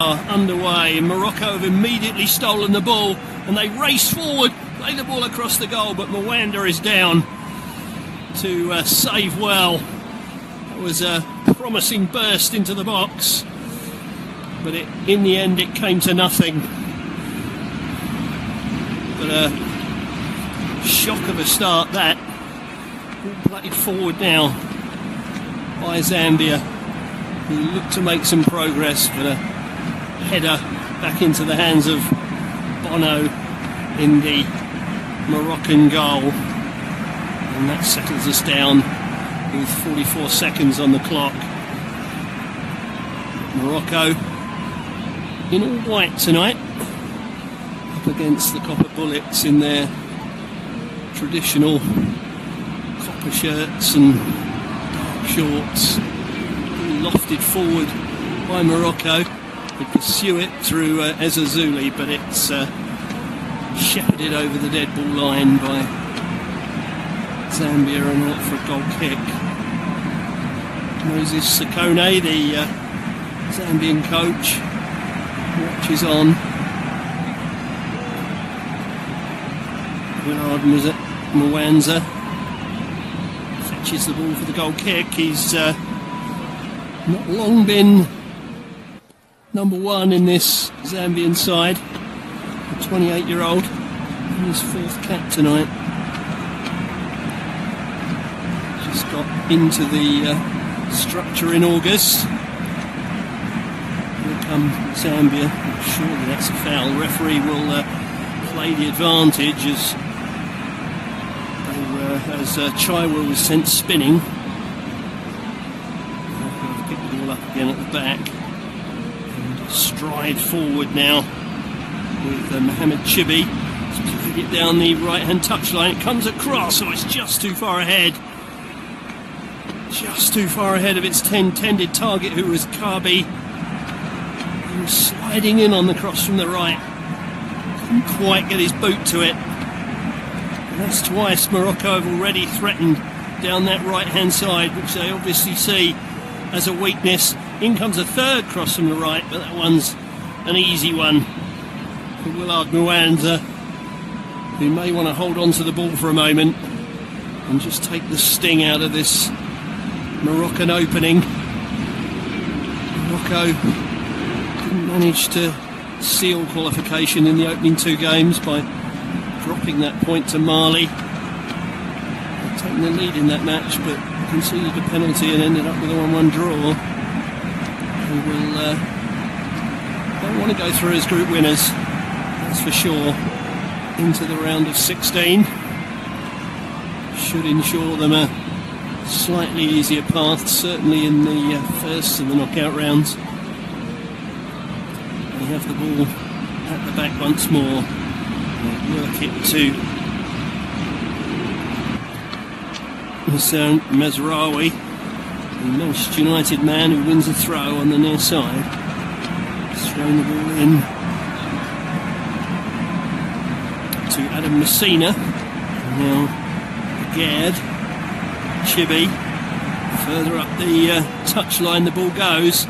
Underway. Morocco have immediately stolen the ball and they race forward, play the ball across the goal, but Mwanda is down to save well. That was a promising burst into the box, but in the end it came to nothing. But a shock of a start that. Ball played forward now by Zambia, who look to make some progress, but a header back into the hands of Bono in the Moroccan goal, and that settles us down with 44 seconds on the clock. Morocco in all white tonight, up against the Copper Bullets in their traditional copper shirts and dark shorts, lofted forward by Morocco. They pursue it through Ezazuli, but it's shepherded over the dead ball line by Zambia and out for a goal kick. Moses Sakone, the Zambian coach, watches on. Willard Mwanza fetches the ball for the goal kick. He's not long been number one in this Zambian side, a 28-year-old, in his fourth cap tonight. Just got into the structure in August. Here come Zambia. Surely that's a foul. Referee will play the advantage as Chaiwa was sent spinning. Pick the ball up again at the back. Stride forward now with Mohamed Chibi. He's picking it down the right-hand touchline. It comes across, oh, it's just too far ahead. Just too far ahead of its intended target, who was Kabi. He was sliding in on the cross from the right. Couldn't quite get his boot to it. And that's twice Morocco have already threatened down that right-hand side, which they obviously see as a weakness. In comes a third cross from the right, but that one's an easy one for Willard Mwanza, who may want to hold on to the ball for a moment and just take the sting out of this Moroccan opening. Morocco didn't manage to seal qualification in the opening two games by dropping that point to Mali. They'd taken the lead in that match, but conceded a penalty and ended up with a 1-1 draw. Don't want to go through as group winners, that's for sure, into the round of 16. Should ensure them a slightly easier path, certainly in the first of the knockout rounds. They have the ball at the back once more. They work it to Hussein Mazraoui, the Manchester United man who wins a throw on the near side. He's thrown the ball in to Adam Messina. And now Gerd, Chibi, further up the touchline the ball goes.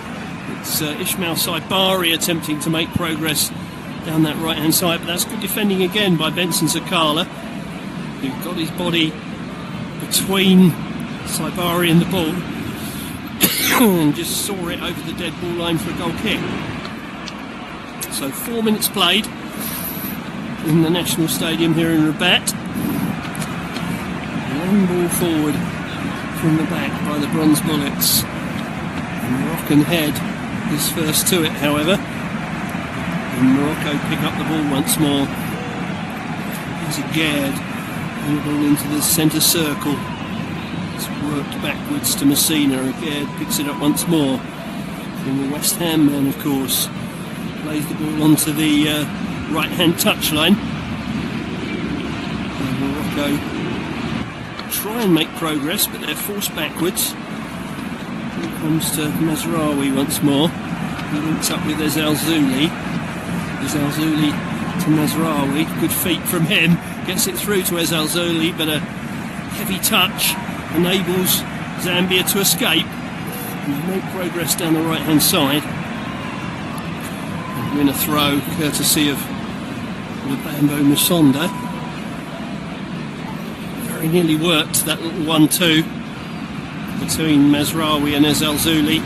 It's Ismail Saibari attempting to make progress down that right hand side, but that's good defending again by Benson Sakala, who got his body between Saibari and the ball and just saw it over the dead ball line for a goal kick. So 4 minutes played in the National Stadium here in Rabat. Long ball forward from the back by the Bronze Bullets. And Moroccan head is first to it, however. And Morocco pick up the ball once more. There's a Gerd, and the ball into the centre circle. It's worked backwards to Messina. Gerd picks it up once more. From the West Ham man, of course. Plays the ball onto the right-hand touchline. And Morocco try and make progress, but they're forced backwards. Here comes to Mazraoui once more. He links up with Ezalzouli. Ezalzouli to Mazraoui. Good feet from him. Gets it through to Ezalzouli, but a heavy touch enables Zambia to escape and make progress down the right-hand side. win a throw courtesy of Lubambo Musonda. Very nearly worked that little 1-2 between Mazraoui and Ez El-Zouli.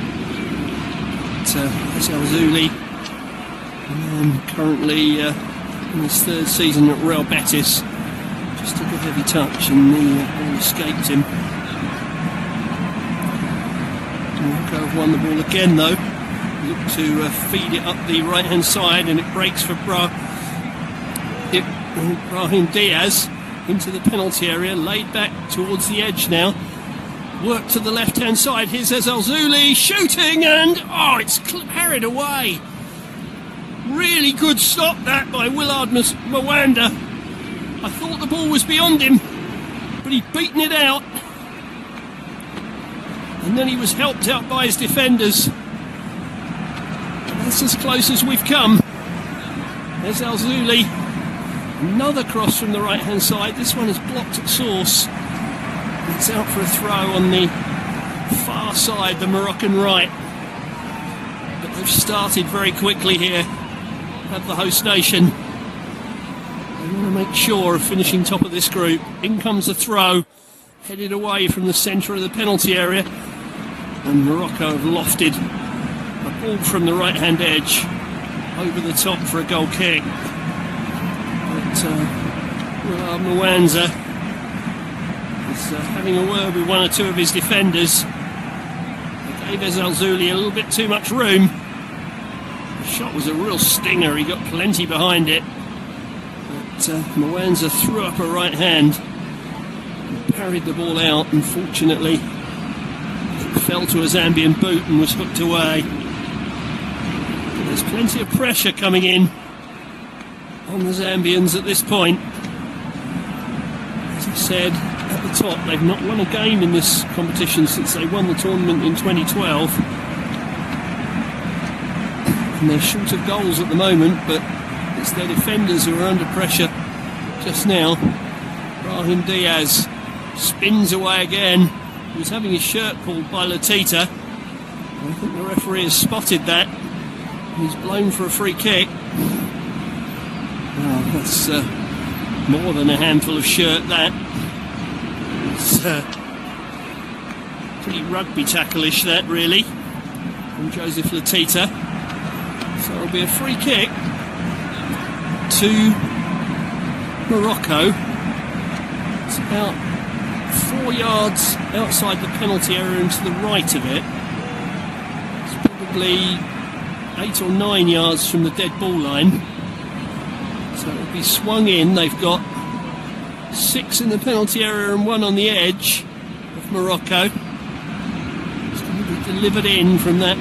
Ez El-Zouli currently in his third season at Real Betis just took a heavy touch and the ball escaped him. Morocco have won the ball again though. Look to feed it up the right hand side, and it breaks for Brahim Diaz into the penalty area, laid back towards the edge now. Work to the left hand side. Here's Ez El-Zouli shooting, and it's carried away. Really good stop that by Willard Mwanda. I thought the ball was beyond him, but he'd beaten it out, and then he was helped out by his defenders. That's as close as we've come. Ez El-Zouli, another cross from the right hand side. This one is blocked at source. It's out for a throw on the far side, the Moroccan right. But they've started very quickly here at the host nation. They want to make sure of finishing top of this group. In comes the throw, headed away from the centre of the penalty area. And Morocco have lofted a ball from the right hand edge over the top for a goal kick. But Mwanda is having a word with one or two of his defenders. They gave Ez El-Zouli a little bit too much room. The shot was a real stinger, he got plenty behind it. But Mwanda threw up a right hand and parried the ball out. Unfortunately, it fell to a Zambian boot and was hooked away. But there's plenty of pressure coming in on the Zambians at this point. As I said at the top, they've not won a game in this competition since they won the tournament in 2012. And they're short of goals at the moment, but it's their defenders who are under pressure just now. Brahim Diaz spins away again. He was having his shirt pulled by Latita. I think the referee has spotted that. He's blown for a free kick. Well, that's more than a handful of shirt, that. It's pretty rugby tackle-ish, that, really, from Joseph Latita. So it'll be a free kick to Morocco. It's about 4 yards outside the penalty area and to the right of it. It's probably 8 or 9 yards from the dead ball line. So it'll be swung in. They've got 6 in the penalty area and 1 on the edge of Morocco. It's going to be delivered in from that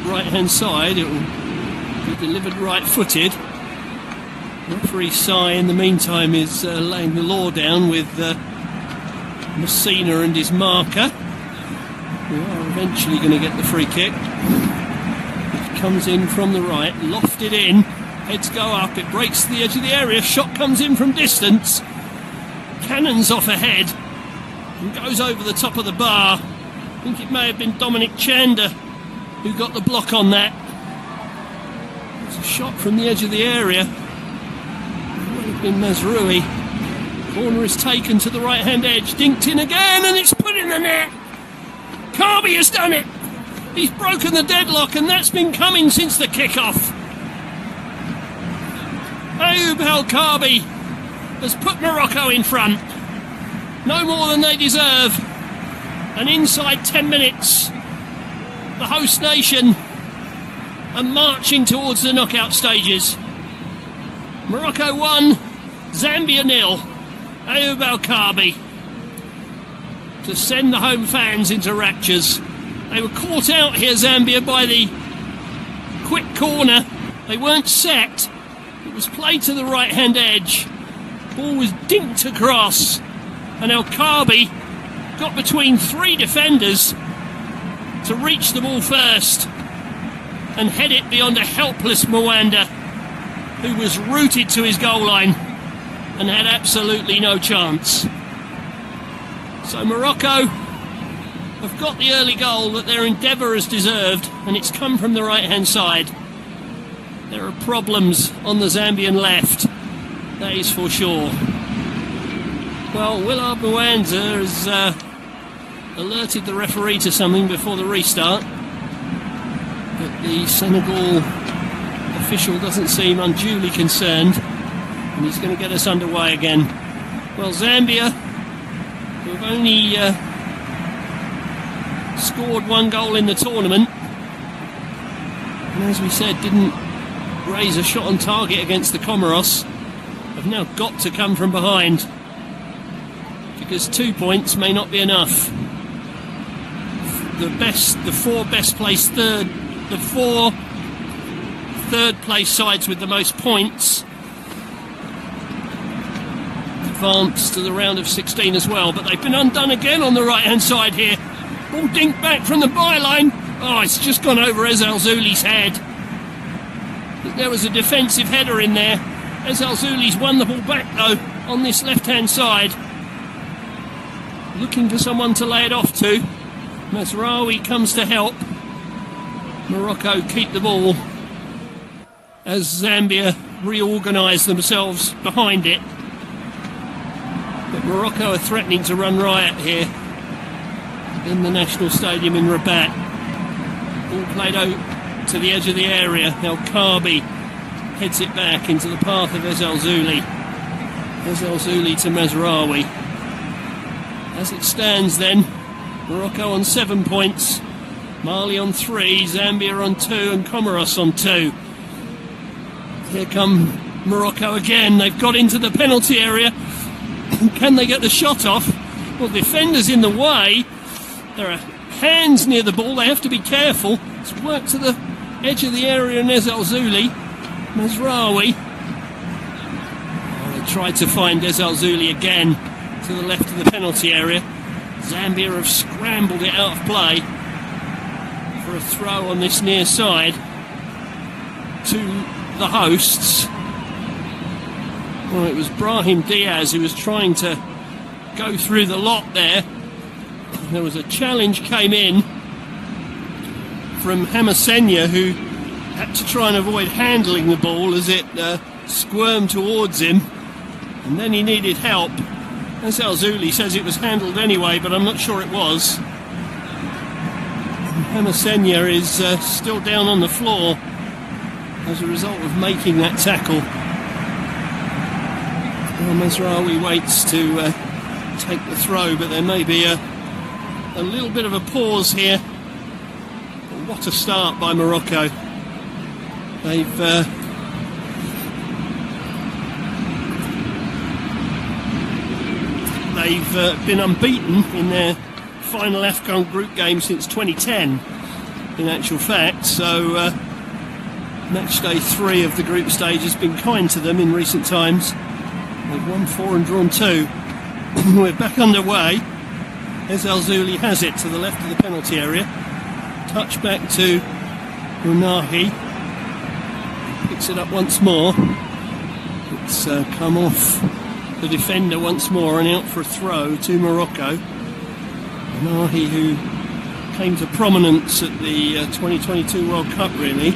right hand side. It will be delivered right footed. Referee Sai in the meantime is laying the law down with Messina and his marker. We are eventually going to get the free kick. It comes in from the right, lofted in, heads go up, it breaks to the edge of the area, shot comes in from distance, cannons off ahead and goes over the top of the bar. I think it may have been Dominic Chanda who got the block on that. It's a shot from the edge of the area. It would have been Mazraoui. Corner is taken to the right hand edge, dinked in again, and it's put in the net. Karbi has done it. He's broken the deadlock, and that's been coming since the kick-off. Ayoub El-Karbi has put Morocco in front. No more than they deserve. And inside 10 minutes, the host nation are marching towards the knockout stages. Morocco 1, Zambia 0. Ayoub El-Karbi to send the home fans into raptures. They were caught out here, Zambia, by the quick corner. They weren't set. It was played to the right hand edge. Ball was dinked across, and El-Karbi got between 3 defenders to reach the ball first and head it beyond a helpless Mwanda, who was rooted to his goal line and had absolutely no chance. So Morocco have got the early goal that their endeavour has deserved, and it's come from the right hand side. There are problems on the Zambian left, that is for sure. Well, Willard Mwanza has alerted the referee to something before the restart, but the Senegal official doesn't seem unduly concerned, and he's going to get us underway again. Well, Zambia, who have only scored 1 goal in the tournament, and as we said, didn't raise a shot on target against the Comoros, have now got to come from behind, because 2 points may not be enough. The 4 best placed the 4 third place sides with the most points advance to the round of 16 as well, but they've been undone again on the right hand side here. Ball dinked back from the byline. Oh, it's just gone over Ez Al-Zouli's head. There was a defensive header in there. Ez Al-Zouli's won the ball back though on this left hand side, looking for someone to lay it off to. Mazraoui comes to help. Morocco keep the ball as Zambia reorganise themselves behind it. But Morocco are threatening to run riot here in the National Stadium in Rabat. Ball played out to the edge of the area. Now Kabi heads it back into the path of Ez Al-Zouli. Ez Al-Zouli to Mazraoui. As it stands then, Morocco on 7 points, Mali on 3, Zambia on 2 and Comoros on 2. Here come Morocco again. They've got into the penalty area. Can they get the shot off? Well, defenders in the way. There are hands near the ball. They have to be careful. It's worked to the edge of the area and Ez Al-Zouli. Mazraoui. Oh, they tried to find Ez Al-Zouli again to the left of the penalty area. Zambia have scrambled it out of play for a throw on this near side to the hosts. Well, it was Brahim Diaz who was trying to go through the lot there. There was a challenge came in from Hamasenya, who had to try and avoid handling the ball as it squirmed towards him, and then he needed help. Ez Al-Zouli says it was handled anyway, but I'm not sure it was. Hamasenya is still down on the floor as a result of making that tackle. Well, Mazraoui waits to take the throw, but there may be a little bit of a pause here. But what a start by Morocco. They've been unbeaten in their final AFCON group game since 2010, in actual fact, so match day 3 of the group stage has been kind to them in recent times. They've won 4 and drawn 2. We're back underway. Ez Al-Zouli has it to the left of the penalty area. Touch back to Unahi. Picks it up once more. It's come off the defender once more and out for a throw to Morocco. Unahi, who came to prominence at the 2022 World Cup, really.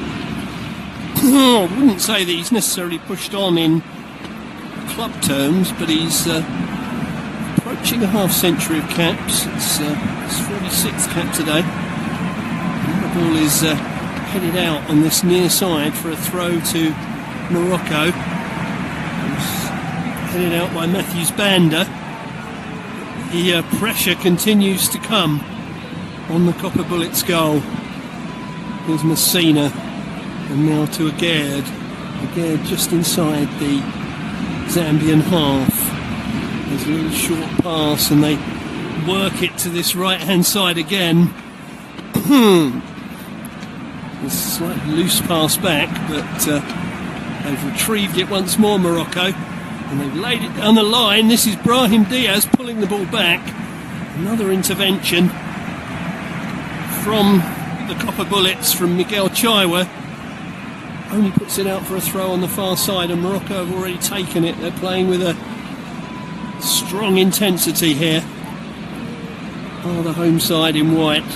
I wouldn't say that he's necessarily pushed on in club terms, but he's approaching a half-century of caps. It's his 46th cap today. And the ball is headed out on this near side for a throw to Morocco. It's headed out by Matthews Banda. The pressure continues to come on the Copper Bullets goal. Here's Messina, and now to Aguerd. Aguerd just inside the Zambian half. There's a little short pass and they work it to this right hand side again. There's a slightly loose pass back, but they've retrieved it once more, Morocco, and they've laid it down the line. This is Brahim Diaz pulling the ball back. Another intervention from the Copper Bullets from Miguel Chaiwa. Only puts it out for a throw on the far side, and Morocco have already taken it. They're playing with a strong intensity here. Oh, the home side in white.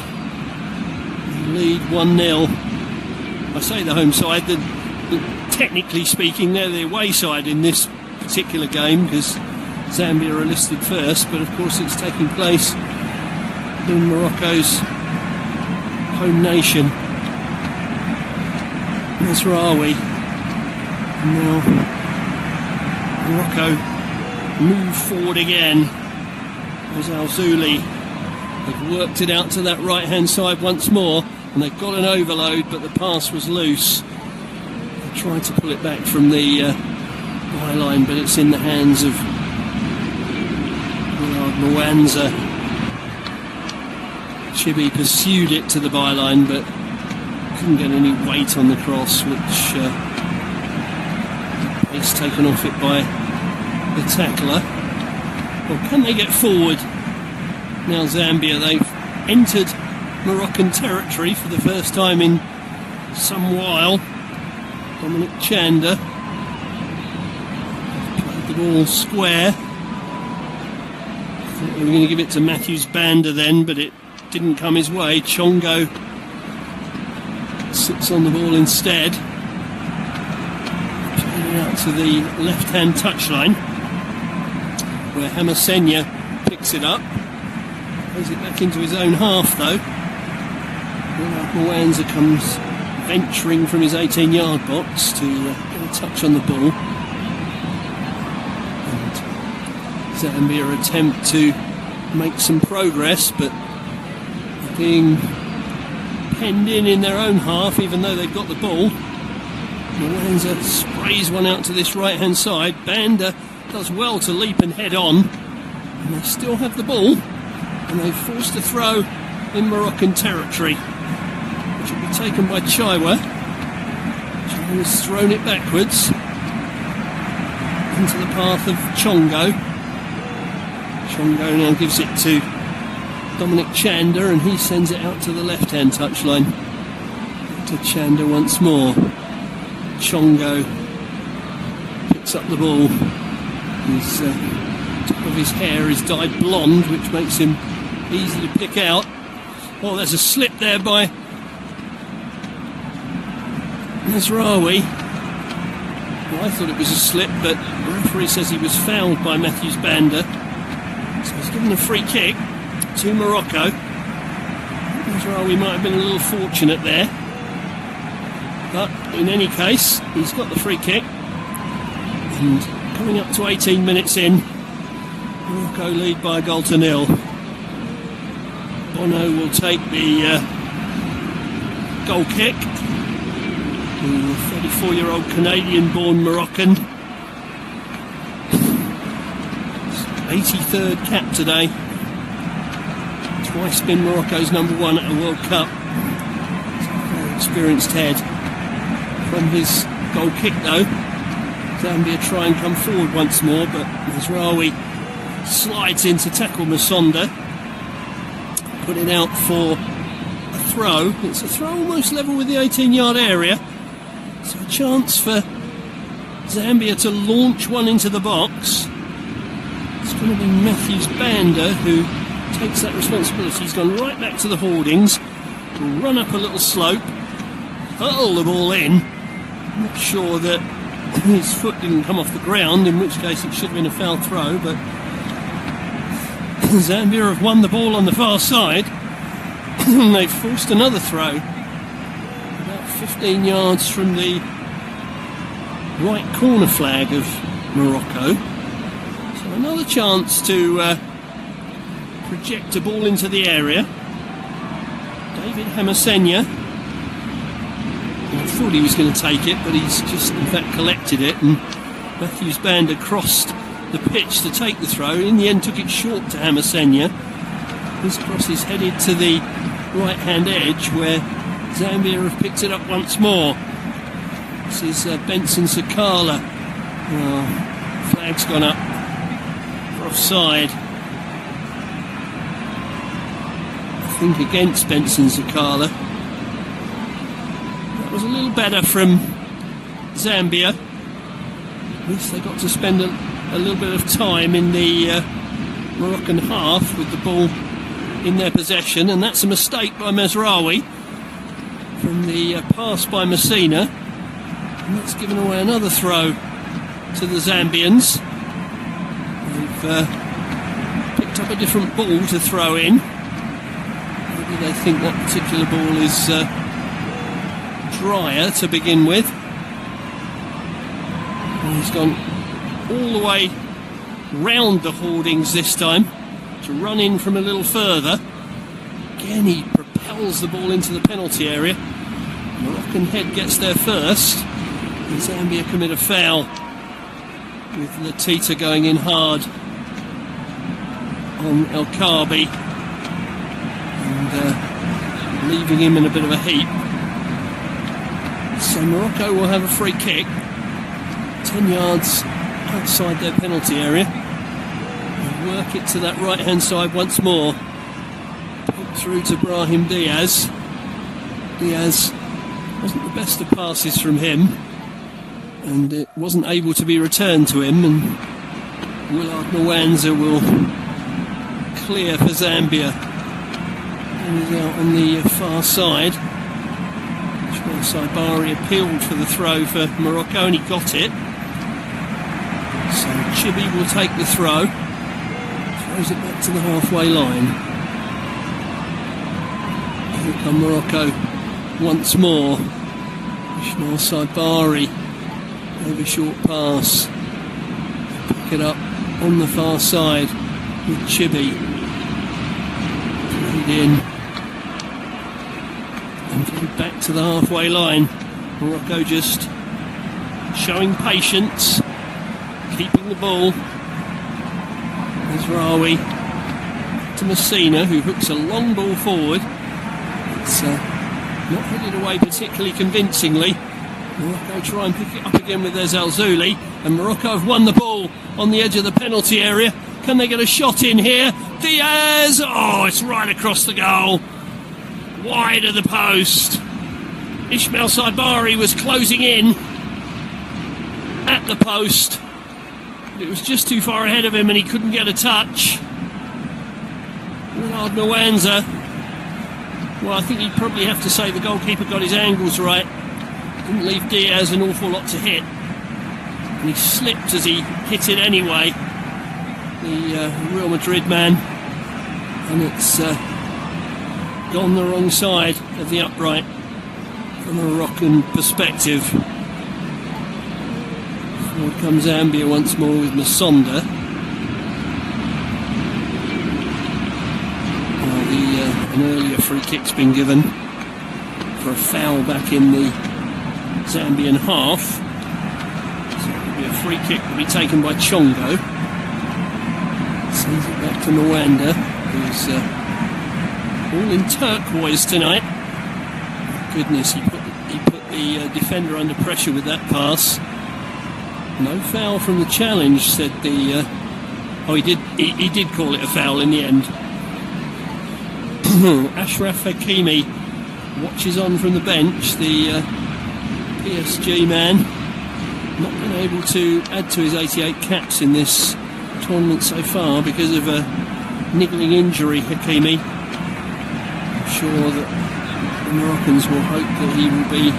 They lead 1-0. I say the home side, the technically speaking, they're the away side in this particular game because Zambia are listed first, but of course it's taking place in Morocco's home nation, Mazraoui. Now Morocco move forward again as Al-Zouli have worked it out to that right hand side once more, and they've got an overload, but the pass was loose. They tried to pull it back from the byline, but it's in the hands of Mwanza. Chibi pursued it to the byline, but couldn't get any weight on the cross, which is taken off it by the tackler. Well, can they get forward? Now Zambia, they've entered Moroccan territory for the first time in some while. Dominic Chanda played the ball square. Thought they were going to give it to Matthews Banda then, but it didn't come his way. Chongo sits on the ball instead. Played it out to the left-hand touchline, where Hamasenya picks it up. Plays it back into his own half though. Mwanza comes venturing from his 18-yard box to get a touch on the ball. And Zambia attempt to make some progress, but being penned in their own half, even though they've got the ball. Mwanza sprays one out to this right-hand side. Banda does well to leap and head on, and they still have the ball, and they've forced a throw in Moroccan territory, which will be taken by Chaiwa. Chaiwa's thrown it backwards into the path of Chongo. Chongo now gives it to Dominic Chanda, and he sends it out to the left-hand touchline. To Chanda once more. Chongo picks up the ball. His top of his hair is dyed blonde, which makes him easy to pick out. Oh, there's a slip there by Mazraoui. Well, I thought it was a slip, but the referee says he was fouled by Matthews Banda. So he's given a free kick to Morocco. Mazraoui might have been a little fortunate there, but in any case, he's got the free kick. And coming up to 18 minutes in, Morocco lead by a goal to nil. Bono will take the goal kick. The 34-year-old Canadian-born Moroccan. 83rd cap today. Twice been Morocco's number one at a World Cup. Very experienced head. From his goal kick though, Zambia try and come forward once more, but Mazraoui slides in to tackle Musonda. Put it out for a throw. It's a throw almost level with the 18-yard area. So a chance for Zambia to launch one into the box. It's going to be Matthews Banda who takes that responsibility. He's gone right back to the hoardings. Will run up a little slope, hurl the ball in. I'm not sure that his foot didn't come off the ground, in which case it should have been a foul throw, but Zambia have won the ball on the far side. They've forced another throw about 15 yards from the right corner flag of Morocco. So another chance to project a ball into the area. David Hamasenya, I thought he was going to take it, but he's just in fact collected it, and Matthews Banda crossed the pitch to take the throw. In the end took it short to Hamasenya. This cross is headed to the right hand edge where Zambia have picked it up once more. This is Benson Sakala. Flag's gone up for offside, I think against Benson Sakala. That was a little better from Zambia. At least they got to spend a little bit of time in the Moroccan half with the ball in their possession, and that's a mistake by Mazraoui from the pass by Messina. And that's given away another throw to the Zambians. They've picked up a different ball to throw in. Maybe they think that particular ball is drier to begin with. And he's gone all the way round the hoardings this time to run in from a little further. Again, he propels the ball into the penalty area. Moroccan head gets there first. And Zambia commit a foul with Latita going in hard on El Kabi and leaving him in a bit of a heap. So Morocco will have a free kick 10 yards outside their penalty area. They'll work it to that right hand side once more. Put through to Brahim Diaz. Diaz wasn't the best of passes from him, and it wasn't able to be returned to him, and Willard Nwanza will clear for Zambia. And he's out on the far side. Saibari appealed for the throw for Morocco and he got it. So Chibi will take the throw, throws it back to the halfway line. Here come Morocco once more. Ismail Saibari over short pass. Pick it up on the far side with Chibi. Played in. And back to the halfway line. Morocco just showing patience, keeping the ball. Azraoui to Messina, who hooks a long ball forward. It's not headed away particularly convincingly. Morocco try and pick it up again with Ez Al-Zouli, and Morocco have won the ball on the edge of the penalty area. Can they get a shot in here? Diaz! Oh, it's right across the goal. Wide of the post. Ismail Saibari was closing in at the post. It was just too far ahead of him and he couldn't get a touch. Willard Nwanza. Well, I think you'd probably have to say the goalkeeper got his angles right. Didn't leave Diaz an awful lot to hit. And he slipped as he hit it anyway. The Real Madrid man. And it's gone the wrong side of the upright from a Moroccan perspective. Forward comes Zambia once more with Masonda. An earlier free kick's been given for a foul back in the Zambian half. So it will be a free kick to be taken by Chongo. Sends it back to Nwanda, who's all in turquoise tonight. Goodness, he put the defender under pressure with that pass. No foul from the challenge, said the... he did call it a foul in the end. Ashraf Hakimi watches on from the bench, the PSG man. Not been able to add to his 88 caps in this tournament so far because of a niggling injury, Hakimi. I'm sure that the Moroccans will hope that he will be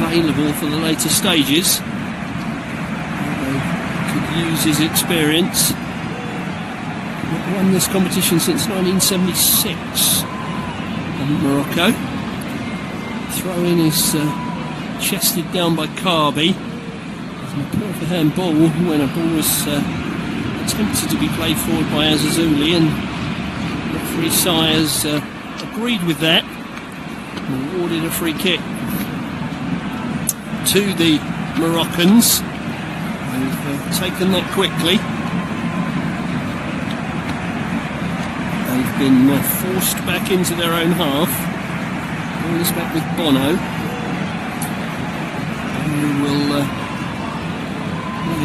available for the later stages. They could use his experience. Not won this competition since 1976. And Morocco. Throw in is chested down by Kabi. A perfect hand ball when a ball was attempted to be played forward by Azazuli, and referee Sires agreed with that and awarded a free kick to the Moroccans. They've taken that quickly. They've been forced back into their own half. Ball is back with Bono, who will lay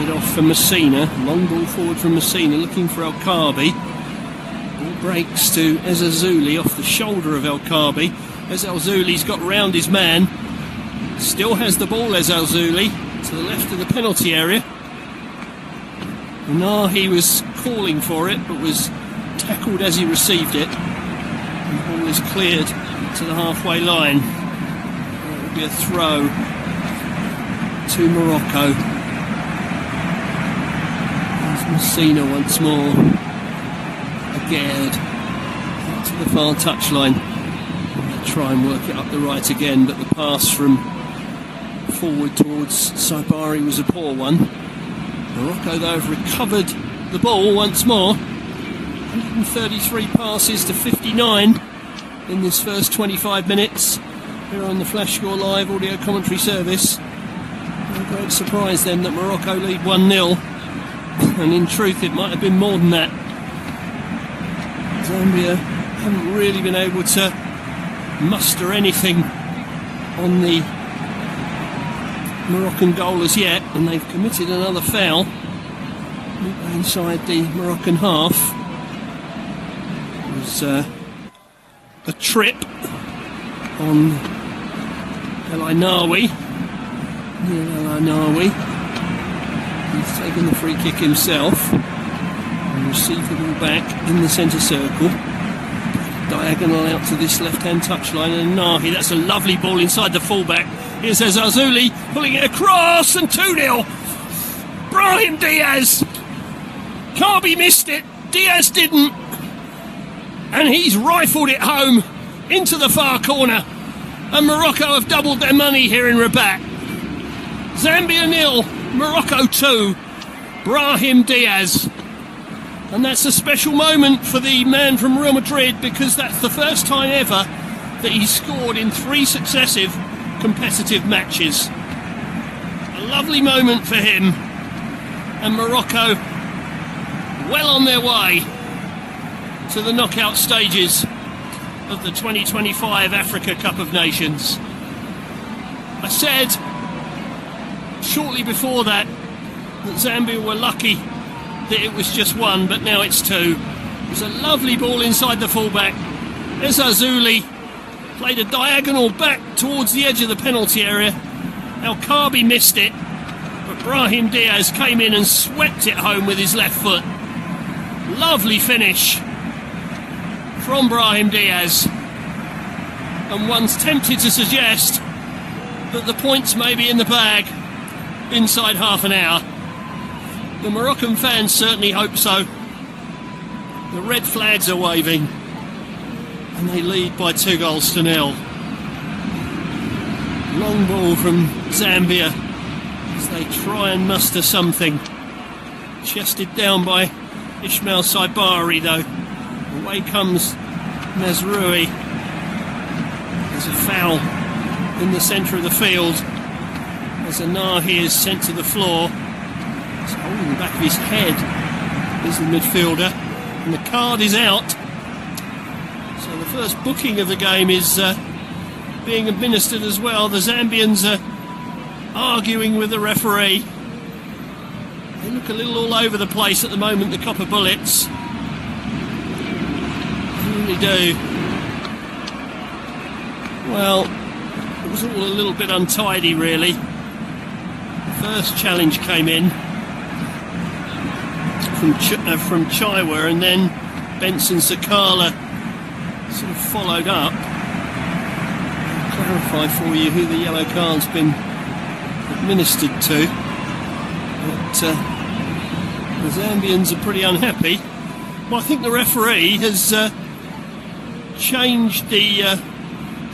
it off for Messina. Long ball forward from Messina, looking for El Kabi. Ball breaks to Ezazuli off the shoulder of El Kabi. Ezalzuli's got round his man. Still has the ball, Ezalzuli, to the left of the penalty area. Nahi was calling for it, but was tackled as he received it. And the ball is cleared to the halfway line. It will be a throw to Morocco. There's Messina once more. Again, out to the far touchline. They'll try and work it up the right again, but the pass from forward towards Saibari was a poor one. Morocco, though, have recovered the ball once more. 133 passes to 59 in this first 25 minutes. Here on the Flash Score Live audio commentary service. No great surprise then that Morocco lead 1-0. And in truth, it might have been more than that. Zambia haven't really been able to muster anything on the Moroccan goal as yet, and they've committed another foul inside the Moroccan half. It was a trip on El Ainawi. He's taken the free kick himself and received the ball back in the centre circle. Diagonal out to this left-hand touchline, and Nahi, that's a lovely ball inside the fullback. Here's Azazuli pulling it across, and 2-0. Brahim Diaz. Kabi missed it, Diaz didn't. And he's rifled it home into the far corner. And Morocco have doubled their money here in Rabat. Zambia 0, Morocco 2. Brahim Diaz. And that's a special moment for the man from Real Madrid, because that's the first time ever that he's scored in 3 successive competitive matches. A lovely moment for him. And Morocco well on their way to the knockout stages of the 2025 Africa Cup of Nations. I said shortly before that Zambia were lucky that it was just 1, but now it's 2. There's a lovely ball inside the fullback. There's Azuli, played a diagonal back towards the edge of the penalty area. Al Kabi missed it, but Brahim Diaz came in and swept it home with his left foot. Lovely finish from Brahim Diaz, and one's tempted to suggest that the points may be in the bag inside half an hour. The Moroccan fans certainly hope so. The red flags are waving, and they lead by 2-0. Long ball from Zambia as they try and muster something. Chested down by Ismail Saibari, though. Away comes Mazrui. There's a foul in the centre of the field as Anahi is sent to the floor. He's holding the back of his head, is the midfielder, and the card is out. So the first booking of the game is being administered as well. The Zambians are arguing with the referee. They look a little all over the place at the moment, the Copper Bullets. They really do. Well, it was all a little bit untidy, really. The first challenge came in from Chaiwa, and then Benson Sakala sort of followed up. I'll clarify for you who the yellow card's been administered to. But the Zambians are pretty unhappy. Well, I think the referee has changed the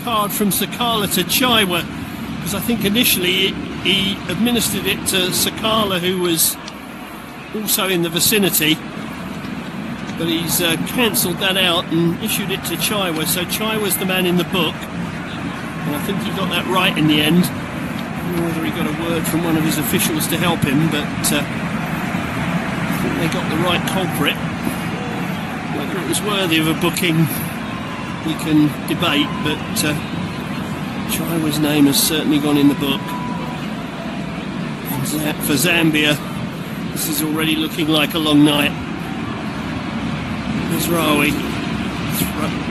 card from Sakala to Chaiwa, because I think initially he administered it to Sakala, who was also in the vicinity, but he's cancelled that out and issued it to Chaiwa. So Chaiwa's the man in the book, and I think he got that right in the end. I don't know whether he got a word from one of his officials to help him, but I think they got the right culprit. Whether it was worthy of a booking, we can debate, but Chaiwa's name has certainly gone in the book. And for Zambia, this is already looking like a long night. Mazraoui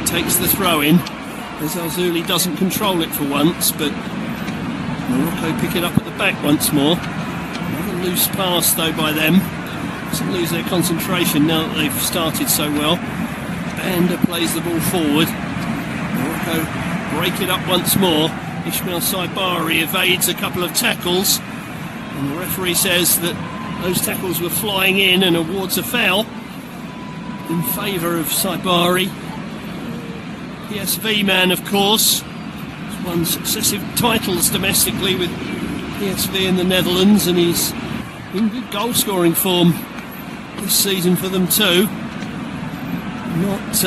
takes the throw in, as Azuli doesn't control it for once, but Morocco pick it up at the back once more. Another loose pass though by them. Doesn't lose their concentration now that they've started so well. Banda plays the ball forward. Morocco break it up once more. Ismail Saibari evades a couple of tackles. And the referee says that those tackles were flying in and awards a foul in favour of Saibari. PSV man, of course. He's won successive titles domestically with PSV in the Netherlands, and he's in good goal scoring form this season for them too. Not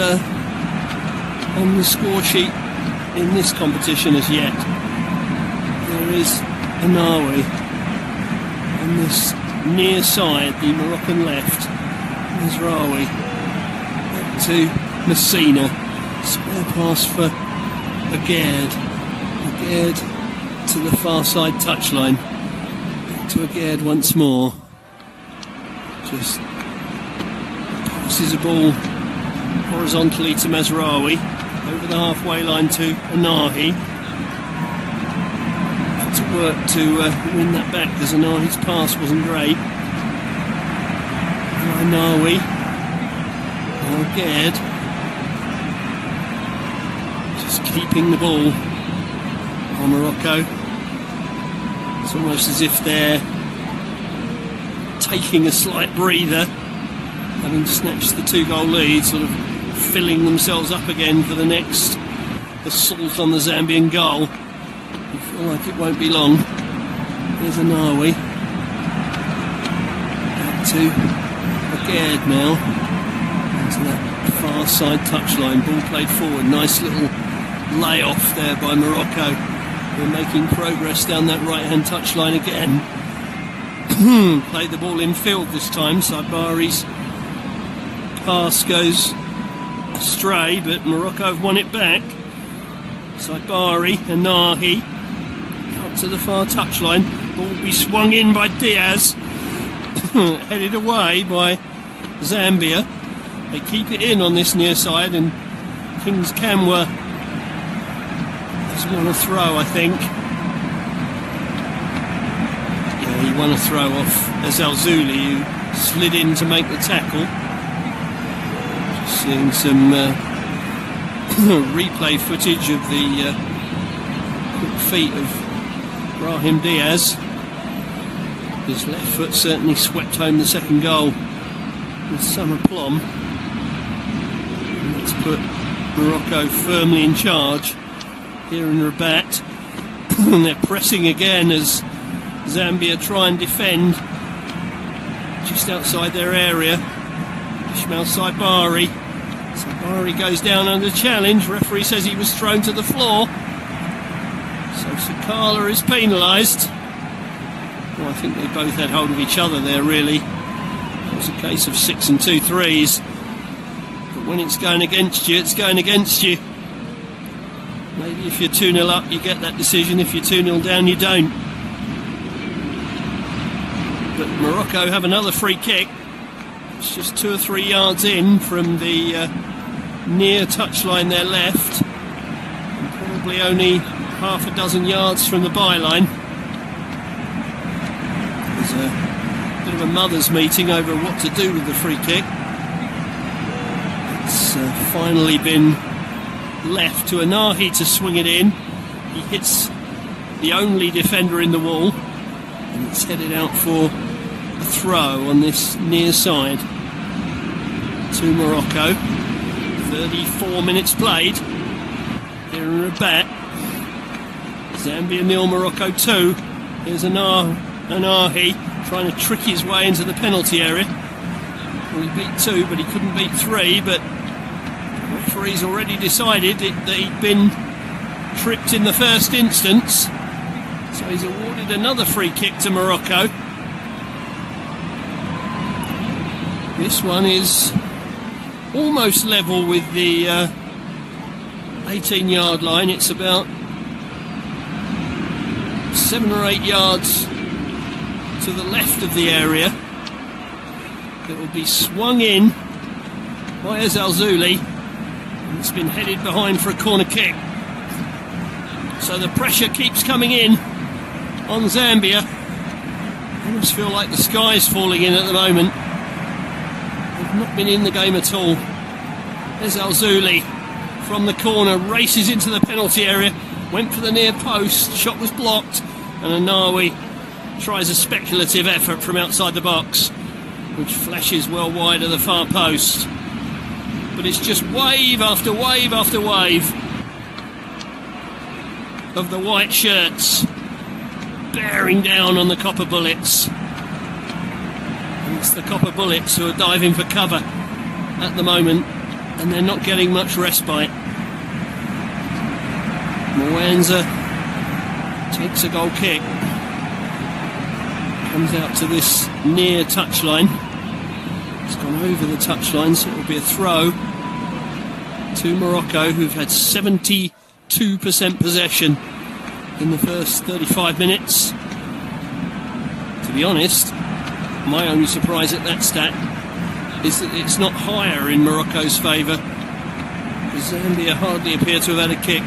on the score sheet in this competition as yet. There is Anawi on this near side, the Moroccan left. Mezraoui back to Messina. Spare pass for Aguerd. Aguerd to the far side touchline. Back to Aguerd once more. Just passes a ball horizontally to Mezraoui. Over the halfway line to Anahi. Had to work to win that back because Anahi's pass wasn't great. Anawi. Now Aguerd. Just keeping the ball on Morocco. It's almost as if they're taking a slight breather, having snatched the 2-goal lead, sort of filling themselves up again for the next assault on the Zambian goal. I feel like it won't be long. There's Anawi. Back to Aguerd now. Into that far side touchline. Ball played forward. Nice little layoff there by Morocco. They're making progress down that right-hand touchline again. Played the ball in field this time. Saibari's pass goes astray, but Morocco have won it back. Saibari, Anahi, up to the far touchline. Ball will be swung in by Diaz. Headed away by Zambia. They keep it in on this near side, and Kings Kamwa doesn't want to throw, I think. Yeah, he won a throw off Azalzuli, who slid in to make the tackle. Seeing some replay footage of the quick feet of Brahim Diaz. His left foot certainly swept home the second goal with some aplomb. Let's put Morocco firmly in charge here in Rabat. And they're pressing again as Zambia try and defend just outside their area. Ismail Saibari. Saibari goes down under challenge. Referee says he was thrown to the floor. So Sakala is penalised. Well, I think they both had hold of each other there, really. It was a case of 6 and 2 threes. But when it's going against you, it's going against you. Maybe if you're 2-0 up, you get that decision. If you're 2-0 down, you don't. But Morocco have another free kick. It's just 2 or 3 yards in from the near touchline there left, and probably only half a dozen yards from the byline. There's a bit of a mothers' meeting over what to do with the free kick. It's finally been left to Anahi to swing it in. He hits the only defender in the wall, and it's headed out for a throw on this near side to Morocco. 34 minutes played here in Rabat. Zambia 0, Morocco 2. Here's Anahi trying to trick his way into the penalty area. Well, he beat 2, but he couldn't beat 3. But the referee's already decided that he'd been tripped in the first instance, so he's awarded another free kick to Morocco. This one is almost level with the 18-yard line. It's about 7 or 8 yards to the left of the area. It will be swung in by Azalzuli, and it's been headed behind for a corner kick. So the pressure keeps coming in on Zambia. I almost feel like the sky's falling in at the moment. Not been in the game at all. There's Azalzuli from the corner, races into the penalty area, went for the near post, shot was blocked, and Anawi tries a speculative effort from outside the box, which flashes well wide of the far post. But it's just wave after wave after wave of the white shirts bearing down on the Copper Bullets. And it's the Copper Bullets who are diving for cover at the moment, and they're not getting much respite. Mwanza takes a goal kick, comes out to this near touchline. It's gone over the touchline, so it will be a throw to Morocco, who've had 72% possession in the first 35 minutes. To be honest, my only surprise at that stat is that it's not higher in Morocco's favour, because Zambia hardly appear to have had a kick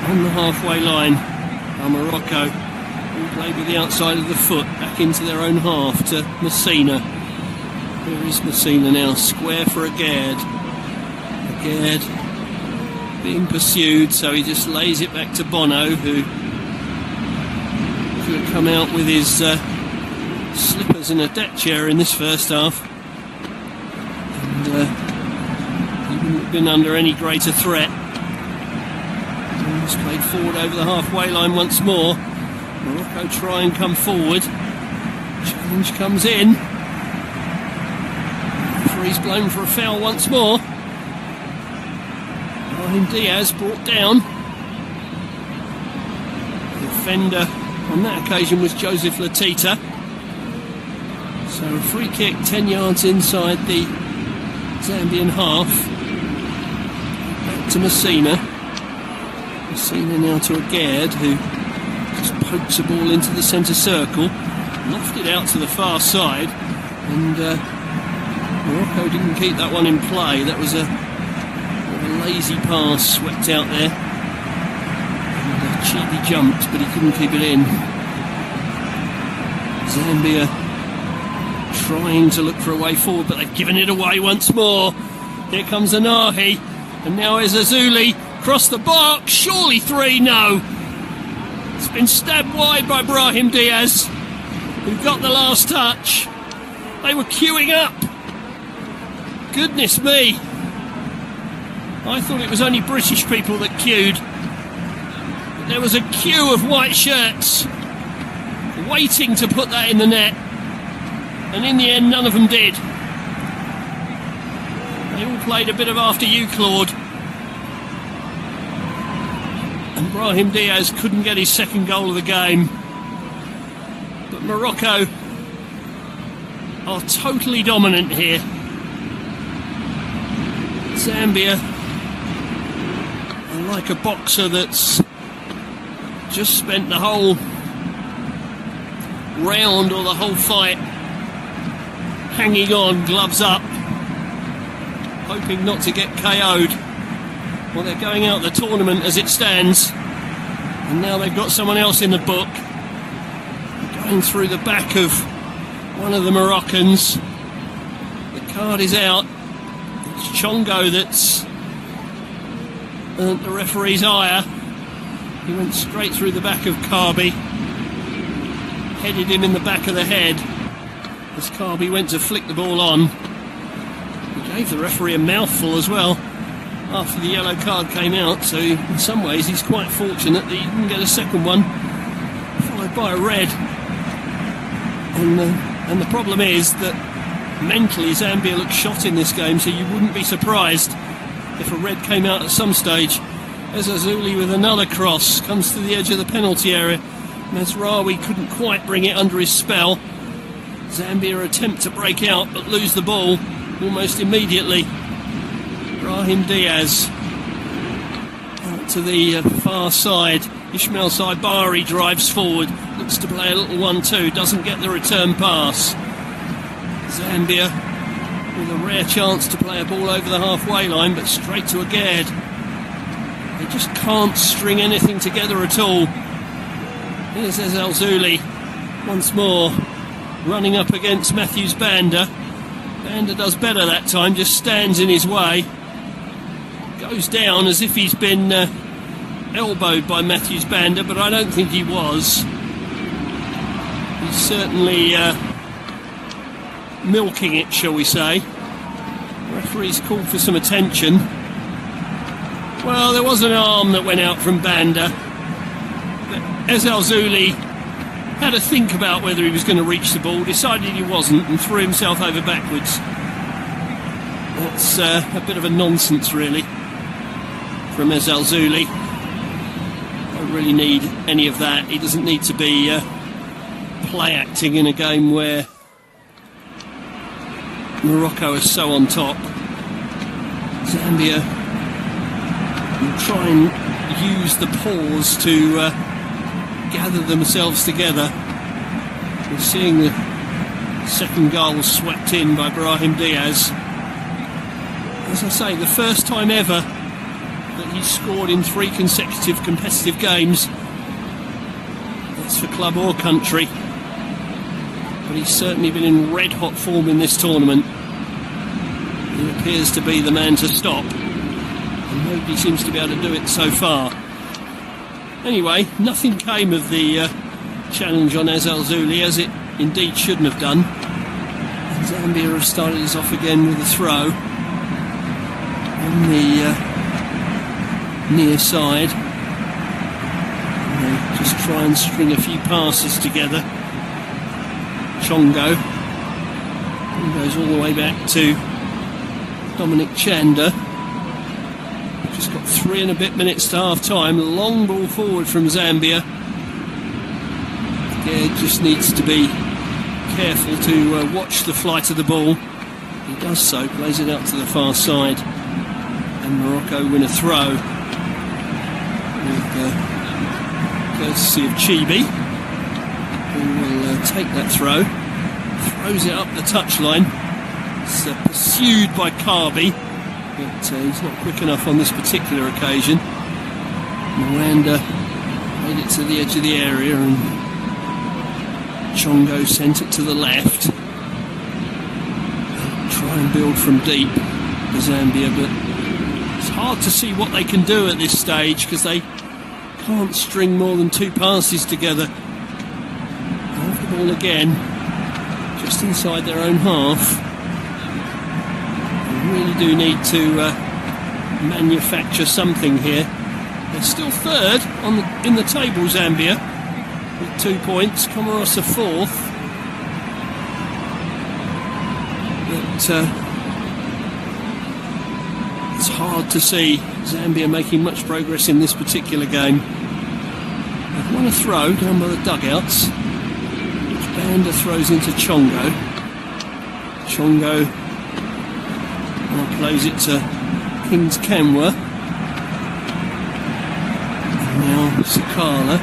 on the halfway line. Morocco will play with the outside of the foot back into their own half to Messina. Here is Messina now, square for Agard. Agard being pursued, so he just lays it back to Bono, who could have come out with his slippers and a deck chair in this first half, and he wouldn't have been under any greater threat. He's played forward over the halfway line once more. Morocco try and come forward. Challenge comes in. Referee's blown for a foul once more. Brahim Diaz brought down. The offender on that occasion was Joseph Latita. So a free kick 10 yards inside the Zambian half. Back to Messina. Messina now to Agard, who just pokes a ball into the centre circle, lofted out to the far side, and Morocco didn't keep that one in play. That was a lazy pass swept out there, and Chibi jumped, but he couldn't keep it in. Zambia trying to look for a way forward, but they've given it away once more. Here comes Anahi, and now is Azuli. Across the box, surely three, no. It's been stabbed wide by Brahim Diaz, who got the last touch. They were queuing up. Goodness me. I thought it was only British people that queued. But there was a queue of white shirts waiting to put that in the net. And in the end, none of them did. They all played a bit of after you, Claude. And Brahim Diaz couldn't get his second goal of the game. But Morocco are totally dominant here. Zambia are like a boxer that's just spent the whole round or the whole fight hanging on, gloves up, hoping not to get KO'd. Well, they're going out the tournament as it stands, and now they've got someone else in the book. Going through the back of one of the Moroccans. The card is out. It's Chongo that's earned the referee's ire. He went straight through the back of Karbi, headed him in the back of the head as Karbi went to flick the ball on. He gave the referee a mouthful as well after the yellow card came out, so in some ways he's quite fortunate that he didn't get a second one, followed by a red. And the problem is that mentally Zambia looks shot in this game, so you wouldn't be surprised if a red came out at some stage. There's Azuli with another cross, comes to the edge of the penalty area. Mazraoui couldn't quite bring it under his spell. Zambia attempt to break out but lose the ball almost immediately. Brahim Diaz out to the far side. Ismail Saibari drives forward, looks to play a little 1-2, doesn't get the return pass. Zambia with a rare chance to play a ball over the halfway line, but straight to Agard. They just can't string anything together at all. Here's El Zuli once more, running up against Matthews Banda. Banda does better that time, just stands in his way. Goes down as if he's been elbowed by Matthews Banda, but I don't think he was. certainly milking it, shall we say. Referee's called for some attention. Well, there was an arm that went out from Banda, but Zuli had to think about whether he was going to reach the ball, decided he wasn't, and threw himself over backwards. That's a bit of a nonsense, really, from Zuli. Don't really need any of that. He doesn't need to be play acting in a game where Morocco is so on top. Zambia will try and use the pause to gather themselves together. We're seeing the second goal swept in by Brahim Diaz. As I say, the first time ever that he's scored in 3 consecutive competitive games. That's for club or country. But he's certainly been in red-hot form in this tournament. He appears to be the man to stop, and nobody seems to be able to do it so far. Anyway, nothing came of the challenge on Zuli, as it indeed shouldn't have done. And Zambia have started us off again with a throw on the near side. And they just try and string a few passes together. Chongo goes all the way back to Dominic Chanda. Just got 3 and a bit minutes to half time. Long ball forward from Zambia. Again, just needs to be careful to watch the flight of the ball. He does so, plays it out to the far side, and Morocco win a throw with courtesy of Chibi, who will take that throw, throws it up the touchline. It's pursued by Kabi, but he's not quick enough on this particular occasion. Mwanda made it to the edge of the area, and Chongo sent it to the left. Try and build from deep for Zambia, but it's hard to see what they can do at this stage because they can't string more than 2 passes together. Have the ball again, just inside their own half. They really do need to manufacture something here. They're still third in the table, Zambia, with 2 points. Comoros are fourth. But it's hard to see Zambia making much progress in this particular game. They've won a throw down by the dugouts, which Banda throws into Chongo. Chongo now plays it to Kings Kenwa. And now Sakala.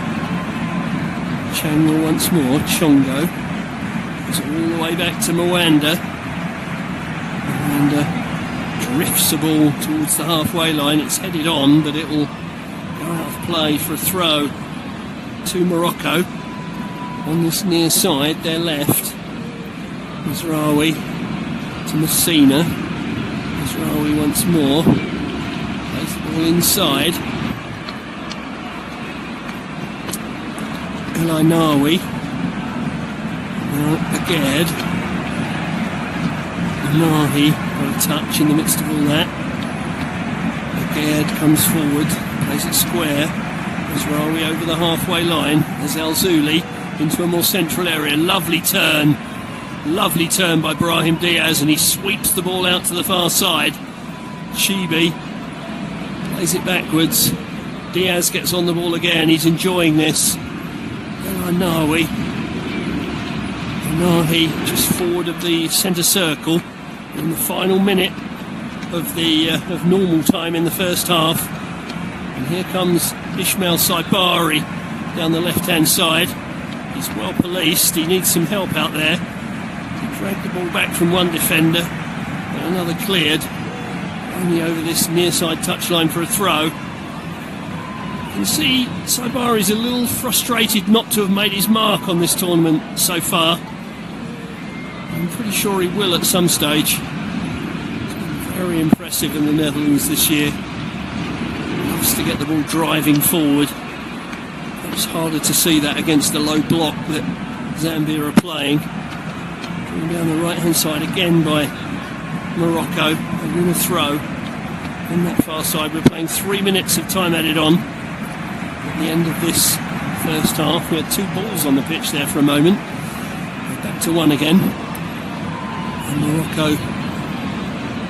Changwa once more. Chongo goes all the way back to Mwanda. Mwanda drifts the ball towards the halfway line. It's headed on, but it will go out of play for a throw to Morocco on this near side, their left. Mizraoui to Messina. Mizraoui once more. Plays the ball inside. Elainawi. Now Aged. Nahi got a touch in the midst of all that. Aged comes forward, plays it square. Mizraoui over the halfway line. As Zuli into a more central area. Lovely turn by Brahim Diaz, and he sweeps the ball out to the far side. Chibi plays it backwards. Diaz gets on the ball again. He's enjoying this. Nahi just forward of the centre circle in the final minute of normal time in the first half. And here comes Ismail Saibari down the left hand side. He's well policed, he needs some help out there. He dragged the ball back from one defender, and another cleared, only over this near side touchline for a throw. You can see Saibari's a little frustrated not to have made his mark on this tournament so far. I'm pretty sure he will at some stage. He's been very impressive in the Netherlands this year. He loves to get the ball driving forward. It's harder to see that against the low block that Zambia are playing. Going down the right hand side again by Morocco. They're going to throw on that far side. We're playing 3 minutes of time added on at the end of this first half. We had 2 balls on the pitch there for a moment. We're back to 1 again. And Morocco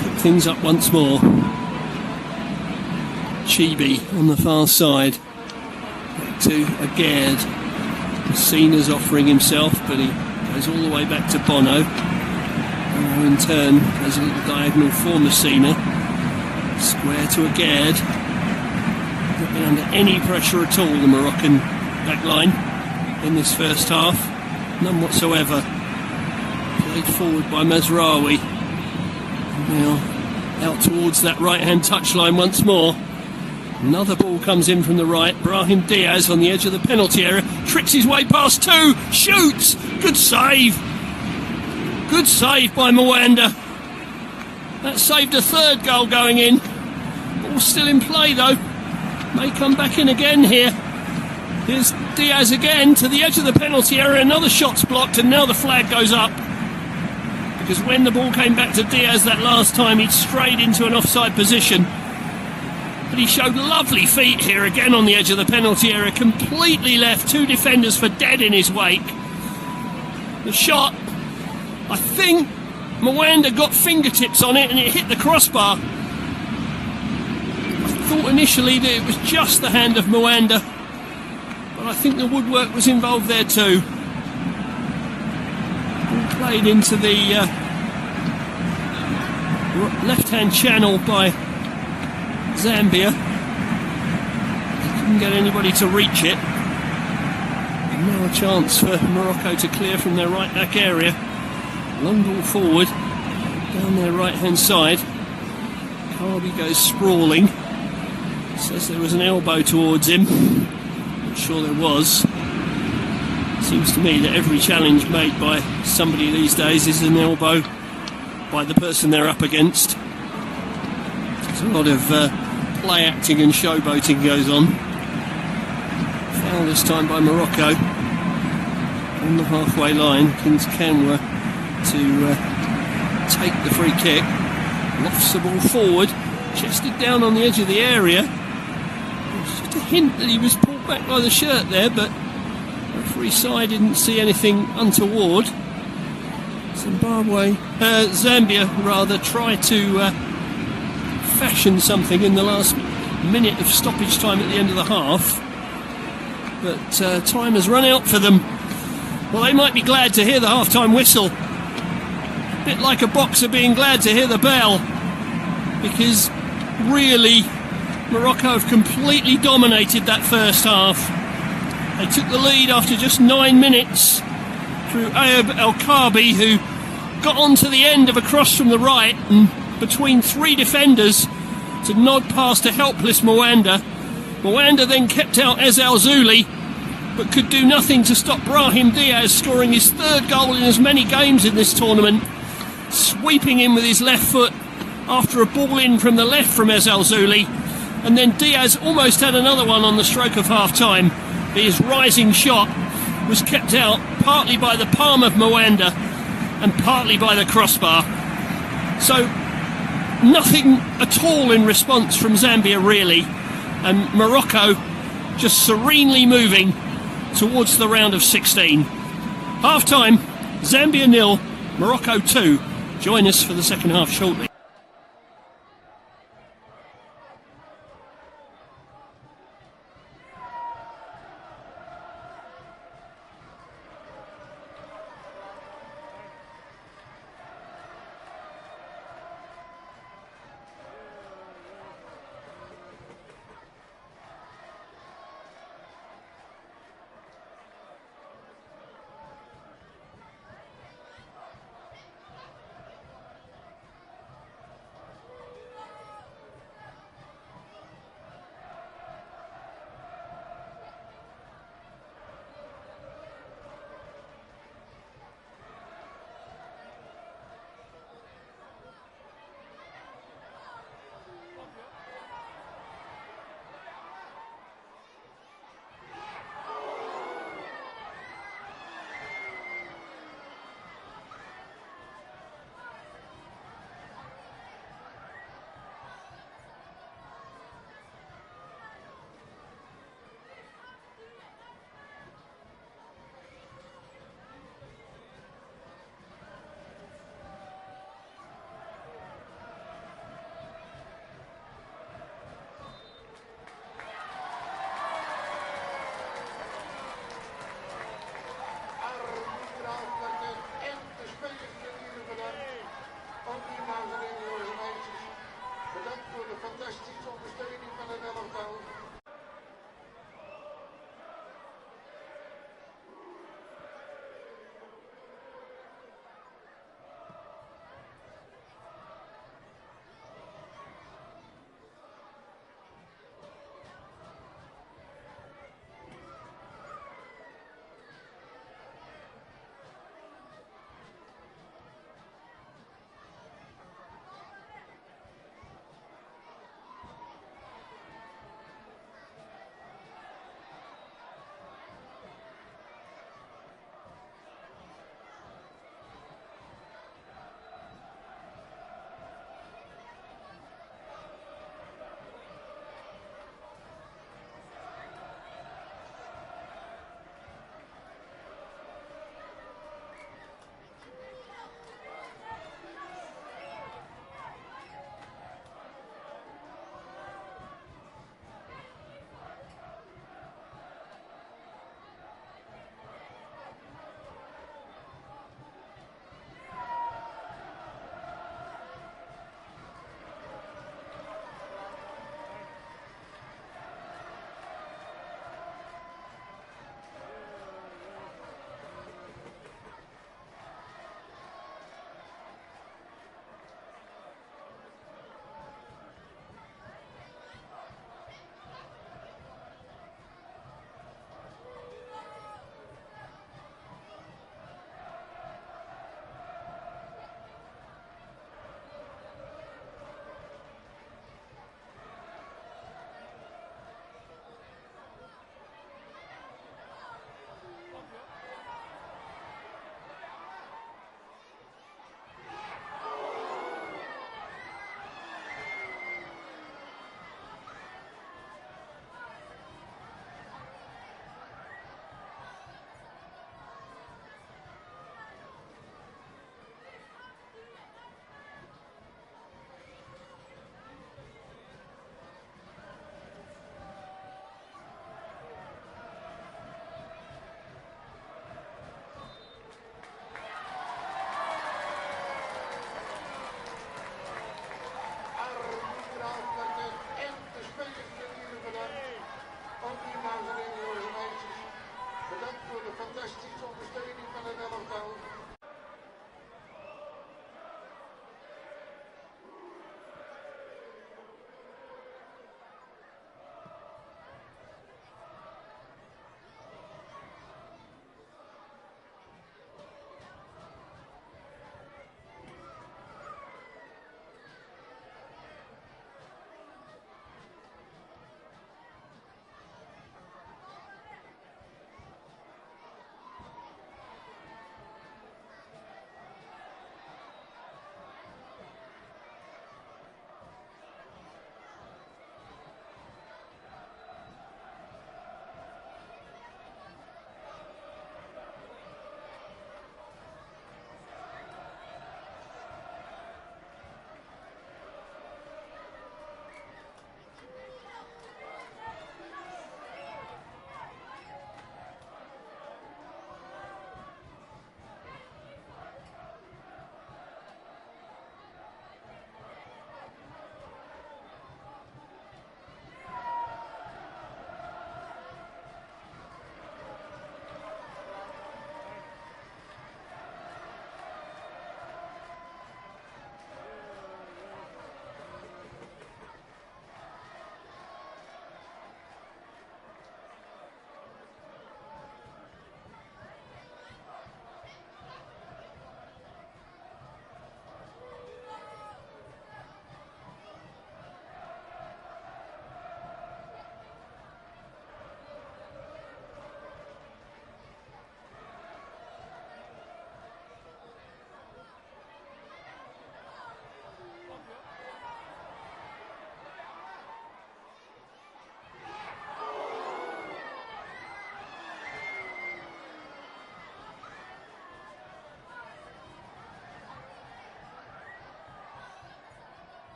pick things up once more. Chibi on the far side. Back to Aguerd. Messina's offering himself, but he goes all the way back to Bono. Bono in turn has a little diagonal for Messina. Square to Aguerd. Not been under any pressure at all, the Moroccan back line in this first half. None whatsoever. Played forward by Mazraoui. And now out towards that right hand touchline once more. Another ball comes in from the right. Brahim Diaz on the edge of the penalty area. Tricks his way past 2. Shoots! Good save. Good save by Mwanda. That saved a 3rd goal going in. All still in play though. May come back in again here. Here's Diaz again to the edge of the penalty area. Another shot's blocked and now the flag goes up. Because when the ball came back to Diaz that last time, he'd strayed into an offside position. But he showed lovely feet here again on the edge of the penalty area. Completely left 2 defenders for dead in his wake. The shot, I think Mwanda got fingertips on it and it hit the crossbar. I thought initially that it was just the hand of Mwanda, but I think the woodwork was involved there too. Ball played into the left-hand channel by Zambia. They couldn't get anybody to reach it. And now a chance for Morocco to clear from their right back area. Long ball forward, down their right hand side. Carby goes sprawling. Says there was an elbow towards him. Not sure there was. Seems to me that every challenge made by somebody these days is an elbow by the person they're up against. There's a lot of play acting and showboating goes on. Foul this time by Morocco on the halfway line. Kings Kanwa to take the free kick. Lofts the ball forward, chested down on the edge of the area. It's just a hint that he was pulled back by the shirt there, but the referee side didn't see anything untoward. Zambia tried to fashion something in the last minute of stoppage time at the end of the half, but time has run out for them. Well, they might be glad to hear the half-time whistle, a bit like a boxer being glad to hear the bell, because really Morocco have completely dominated that first half. They took the lead after just 9 minutes through Ayub El-Kabi, who got onto the end of a cross from the right and between 3 defenders to nod past a helpless Mwanda. Mwanda then kept out Ez Al-Zouli, but could do nothing to stop Brahim Diaz scoring his 3rd goal in as many games in this tournament, sweeping in with his left foot after a ball in from the left from Ez Al-Zouli, and then Diaz almost had another one on the stroke of half-time. His rising shot was kept out partly by the palm of Mwanda and partly by the crossbar. So nothing at all in response from Zambia really, and Morocco just serenely moving towards the round of 16. Half-time, Zambia 0, Morocco 2. Join us for the second half shortly.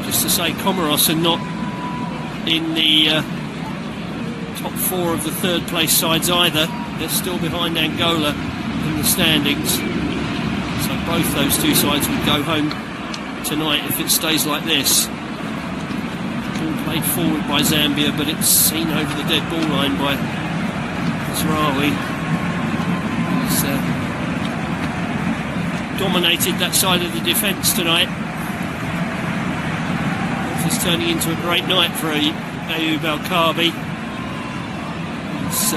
Just to say, Comoros are not in the top 4 of the third place sides either. They're still behind Angola in the standings. So both those two sides would go home tonight if it stays like this. Ball played forward by Zambia, but it's seen over the dead ball line by Zraoui. He's dominated that side of the defence tonight. This is turning into a great night for Ayoub Al-Kabi. He's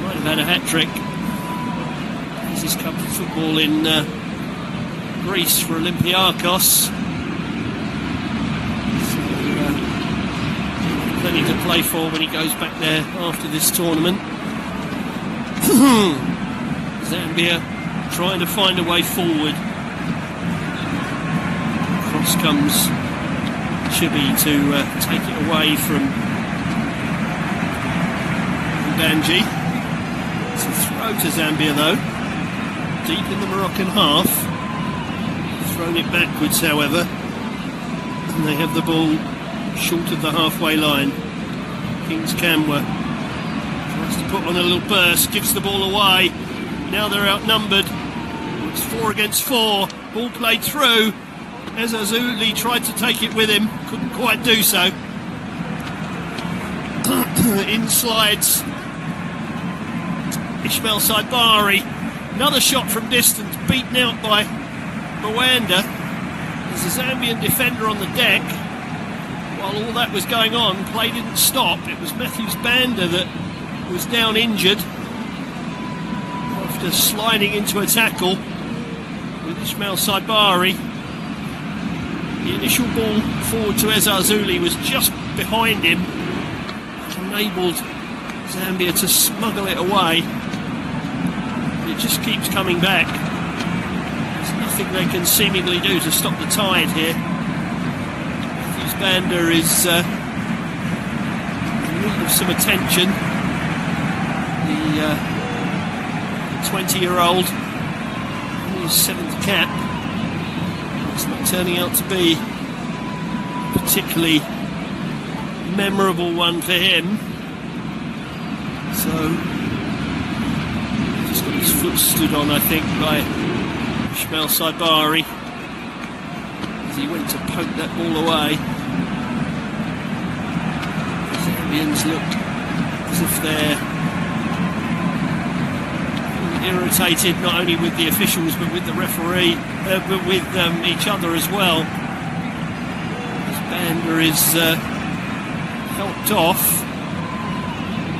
might have had a hat-trick. This is cup of football in Greece for Olympiakos. So, plenty to play for when he goes back there after this tournament. Zambia trying to find a way forward. Cross comes Chibi to take it away from Banji. It's a throw to Zambia though, deep in the Moroccan half. Thrown it backwards however, and they have the ball short of the halfway line. Kings Kamwa tries to put on a little burst, gives the ball away. Now they're outnumbered. It's 4 against 4. Ball played through. Ezazuli tried to take it with him, couldn't quite do so. In slides Ismail Saibari. Another shot from distance, beaten out by Mwanda. There's a Zambian defender on the deck. While all that was going on, play didn't stop. It was Matthews Banda that was down injured after sliding into a tackle with Ismail Saibari. The initial ball forward to Ezazuli was just behind him, enabled Zambia to smuggle it away. It just keeps coming back. There's nothing they can seemingly do to stop the tide here. Matthews Banda is in need of some attention. The 20-year-old, his 7th cap. It's not turning out to be a particularly memorable one for him. So, just got his foot stood on, I think, by Ismail Saibari as he went to poke that ball away. The Zambians look as if they're irritated not only with the officials but with the referee, but with each other as well. As Banda is helped off.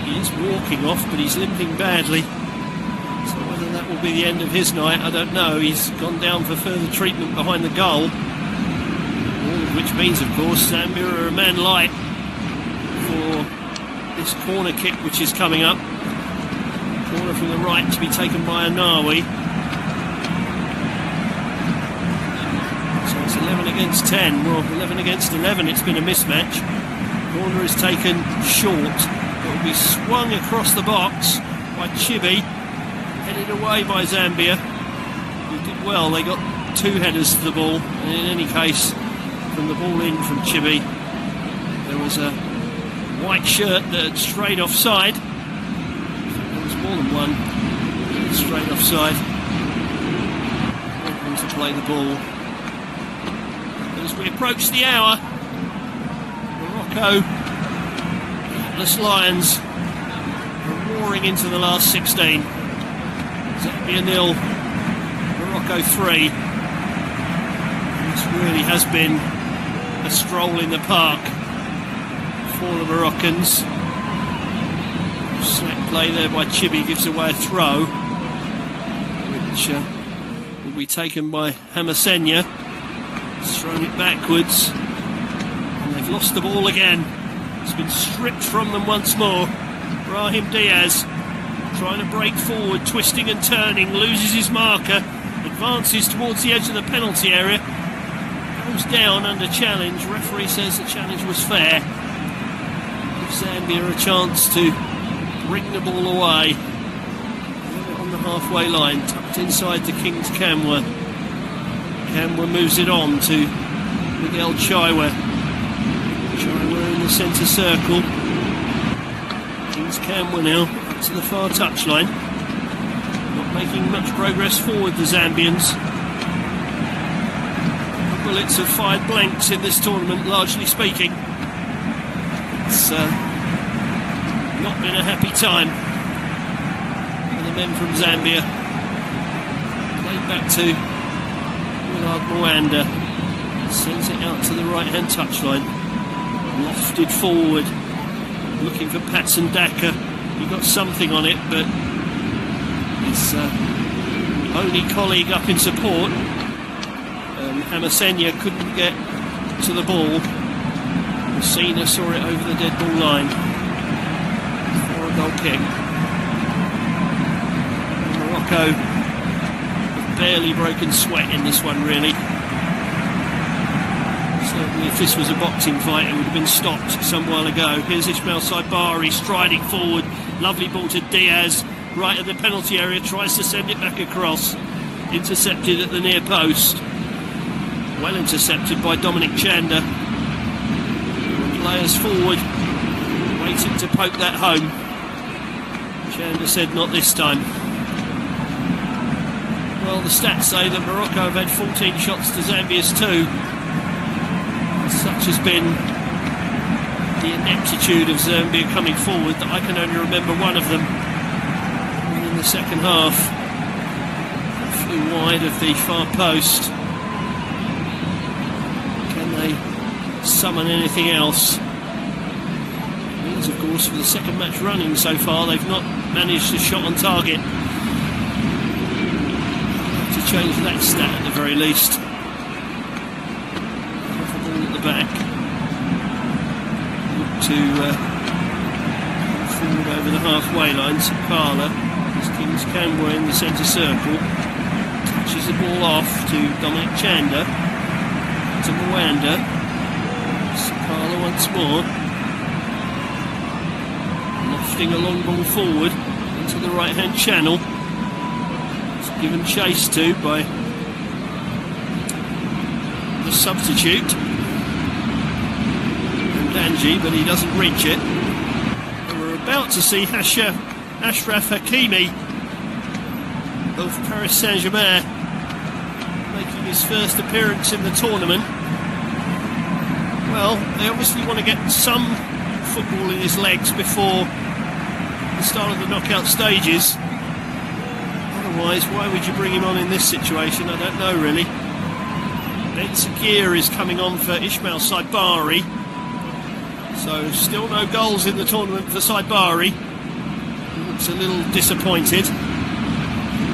He is walking off, but he's limping badly. So whether that will be the end of his night, I don't know. He's gone down for further treatment behind the goal. All of which means, of course, Zambia are a man light for this corner kick which is coming up. Corner from the right to be taken by Anawi. So it's 11 against 10. Well, 11 against 11. It's been a mismatch. Corner is taken short. It will be swung across the box by Chibi. Headed away by Zambia, who did well. They got 2 headers to the ball. And in any case, from the ball in from Chibi, there was a white shirt that had strayed offside. More than one straight offside. Welcome to play the ball. As we approach the hour, Morocco, Atlas Lions, are roaring into the last 16. Zambia 0, Morocco 3. This really has been a stroll in the park for the Moroccans. Slack play there by Chibi gives away a throw, which will be taken by Hamasenya. He's thrown it backwards, and they've lost the ball again. It's been stripped from them once more. Brahim Diaz trying to break forward, twisting and turning, loses his marker, advances towards the edge of the penalty area, goes down under challenge. Referee says the challenge was fair. Gives Zambia a chance to bring the ball away. On the halfway line, tucked inside to Kings Kamwa. Kamwa moves it on to Miguel Chaiwa. Chaiwa in the centre circle. Kings Camwa now up to the far touchline. Not making much progress forward, the Zambians. Bullets have fired blanks in this tournament, largely speaking. It's not been a happy time for the men from Zambia. Played back to Willard Mwanda. Sends it out to the right-hand touchline. Lofted forward, looking for Patson Daka. He got something on it, but his only colleague up in support, Hamasenya, couldn't get to the ball. Messina saw it over the dead ball line for a goal kick. Morocco have barely broken sweat in this one, really. Certainly if this was a boxing fight, it would have been stopped some while ago. Here's Ismail Saibari striding forward. Lovely ball to Diaz, right at the penalty area, tries to send it back across. Intercepted at the near post. Well intercepted by Dominic Chanda. Players forward, waiting to poke that home. Chanda said not this time. Well, the stats say that Morocco have had 14 shots to Zambia's 2. Such has been the ineptitude of Zambia coming forward that I can only remember one of them. And in the second half, they flew wide of the far post. Can they summon anything else? It means, of course, for the second match running so far, they've not managed a shot on target. Have to change that stat at the very least. Back to forward over the halfway line. Sakala, as Kings Camwa in the centre circle, touches the ball off to Dominic Chanda, to Mwanda. Sakala once more, lofting a long ball forward into the right hand channel. It's given chase to by the substitute Danji, but he doesn't reach it. We're about to see Ashraf Hakimi of Paris Saint-Germain making his first appearance in the tournament. Well, they obviously want to get some football in his legs before the start of the knockout stages. Otherwise, why would you bring him on in this situation? I don't know, really. Ben Sagir is coming on for Ismail Saibari. So still no goals in the tournament for Saibari. He looks a little disappointed.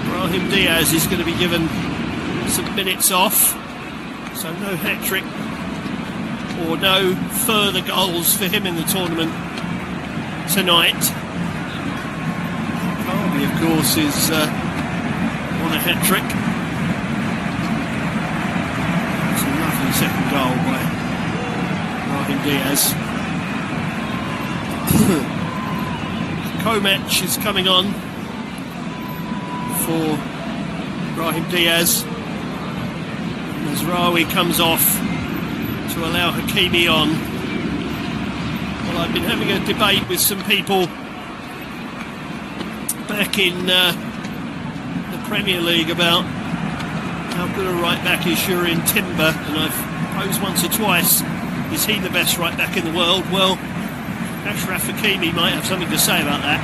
Brahim Diaz is going to be given some minutes off. So no hat-trick or no further goals for him in the tournament tonight. Carby, of course, is on a hat-trick. It's a lovely second goal by Brahim Diaz. Komatch is coming on for Brahim Diaz. Mazraoui comes off to allow Hakimi on. Well, I've been having a debate with some people back in the Premier League about how good a right back is Shurin Timber, and I've posed once or twice, is he the best right back in the world? Well, Ashraf Hakimi might have something to say about that.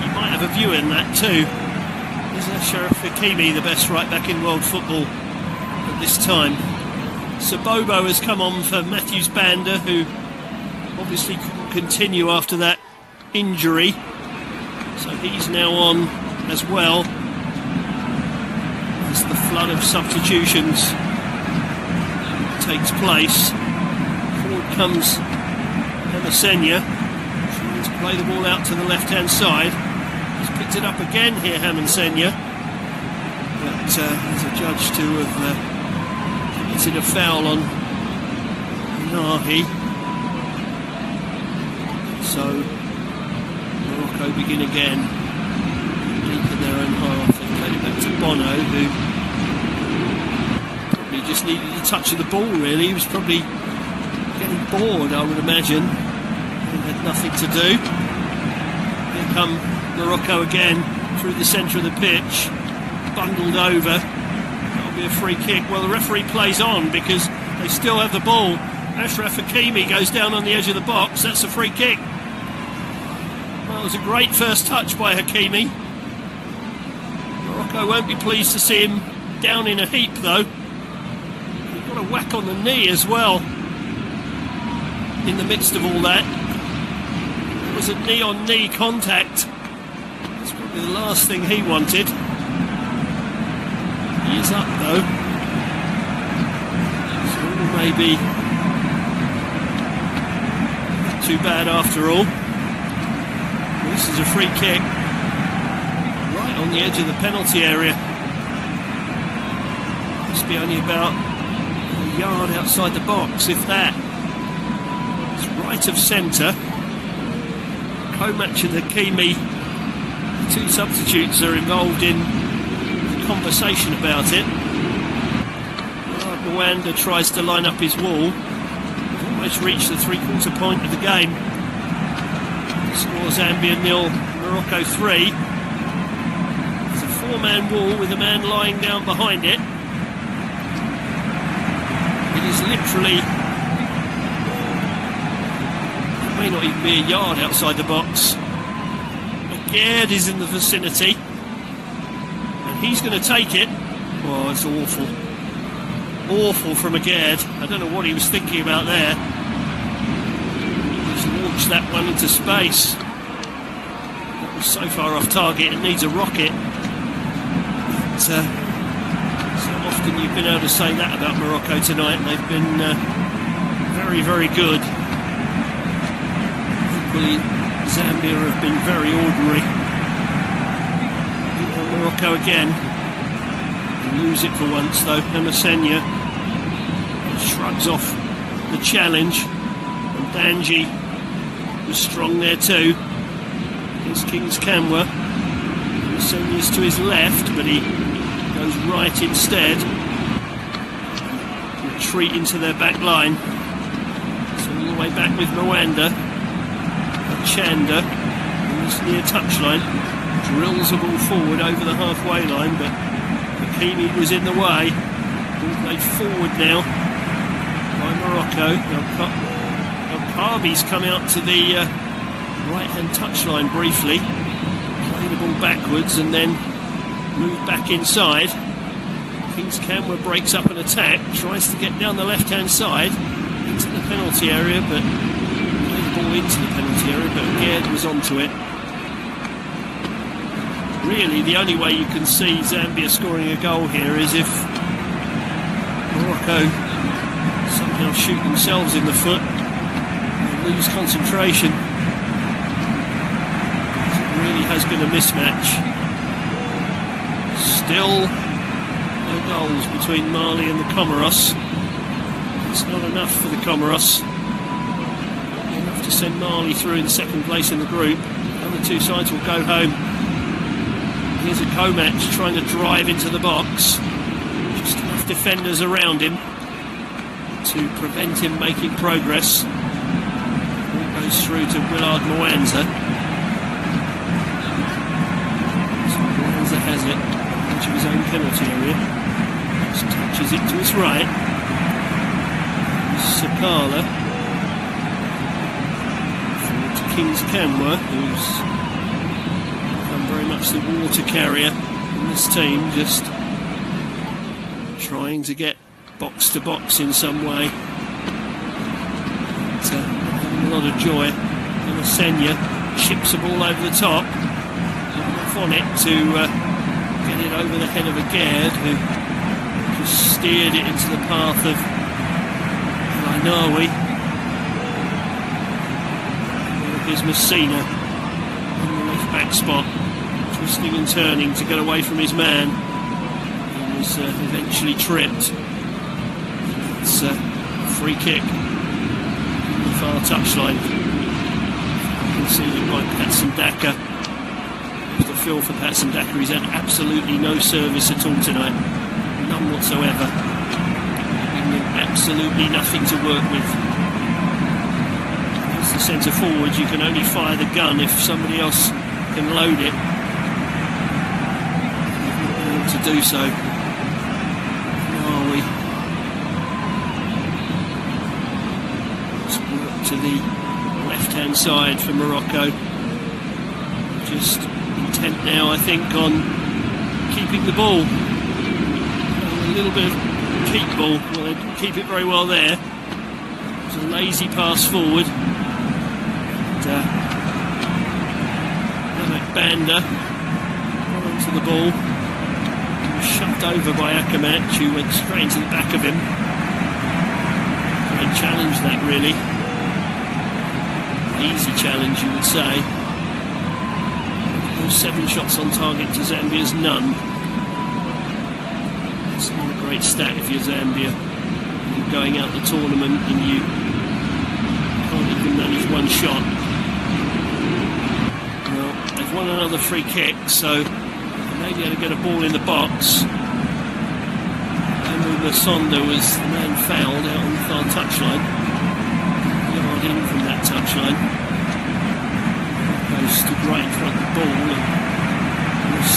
You might have a view in that too. Is Ashraf Hakimi the best right back in world football at this time? Sabobo has come on for Matthews Banda, who obviously couldn't continue after that injury. So he's now on as well. As the flood of substitutions takes place. Forward comes Hamasenya, trying to play the ball out to the left-hand side. He's picked it up again here, Hamasenya, but he's adjudged to have committed a foul on Nahi. So Morocco begin again, deep in their own half. They played it back to Bono, who probably just needed a touch of the ball, really. He was probably getting bored, I would imagine. He had nothing to do. Here come Morocco again through the centre of the pitch, bundled over. That'll be a free kick. Well, the referee plays on because they still have the ball. Ashraf Hakimi goes down on the edge of the box. That's a free kick. Well, it was a great first touch by Hakimi. Morocco won't be pleased to see him down in a heap, though. He got a whack on the knee as well in the midst of all that. It was a knee-on-knee contact. That's probably the last thing he wanted. He is up, though. So maybe not too bad after all. This is a free kick right on the edge of the penalty area. Must be only about a yard outside the box, if that. It's right of centre. Co-match and Hakimi, the two substitutes, are involved in the conversation about it. Mwanda tries to line up his wall. Almost reached the three-quarter point of the game. Score Zambia 0, Morocco 3. It's a four-man wall with a man lying down behind it. It is literally, it may not even be a yard outside the box. Agard is in the vicinity, and he's going to take it. Oh, it's awful. Awful from Agard. I don't know what he was thinking about there. Launch that one into space. That was so far off target, it needs a rocket. But, so often you've been able to say that about Morocco tonight. They've been very, very good. Equally, Zambia have been very ordinary. Morocco again. They lose it for once, though. Namasenya shrugs off the challenge, and Danji was strong there too. Here's Kings Kamwa. Senya's to his left, but he goes right instead. Retreat into their back line. So all the way back with Mwanda. Chanda on this near touchline. Drills the ball forward over the halfway line, but Hakimi was in the way. Ball played forward now by Morocco. Harvey's come out to the right-hand touchline briefly, play the ball backwards and then move back inside. Kings Kamwa breaks up an attack, tries to get down the left-hand side into the penalty area, but played the ball into the penalty area, but Agard was onto it. Really, the only way you can see Zambia scoring a goal here is if Morocco somehow shoot themselves in the foot. Lose concentration. It really has been a mismatch. Still no goals between Mali and the Comoros. It's not enough for the Comoros. Enough to send Mali through in second place in the group. The other two sides will go home. Here's a co-match trying to drive into the box. Just enough defenders around him to prevent him making progress. Goes through to Willard Mwanda. So Mwanda has it, edge of his own penalty area. Just touches it to his right. Sakala. Forward to Kings Kamwa, who's become very much the water carrier in this team, just trying to get box to box in some way. A lot of joy. Namasenya chips the ball over the top. Off on it to get it over the head of Agard, who just steered it into the path of Lainawi. Here's Messina in the left back spot, twisting and turning to get away from his man. He was eventually tripped. It's a free kick. Far touchline. Conceded by Patson Daka. The feel for Patson Daka, he's had absolutely no service at all tonight. None whatsoever. absolutely nothing to work with. As the centre forward, you can only fire the gun if somebody else can load it. To do so. Where are we? Let's work to the left-hand side for Morocco. Just intent now, I think, on keeping the ball. A little bit of keep ball. Well, they didn't keep it very well there. It's a lazy pass forward. Banda onto the ball. Shoved over by Akamat, who went straight into the back of him. And challenged that, really. Easy challenge, you would say. Those 7 shots on target to Zambia's none. It's not a great stat if you're Zambia. You're going out the tournament and you can't even manage 1 shot. Well, they've won another free kick, so maybe able to get a ball in the box. Sonda was the man fouled out on the far touchline. Yard in from that touchline. Stood right in front of the ball and was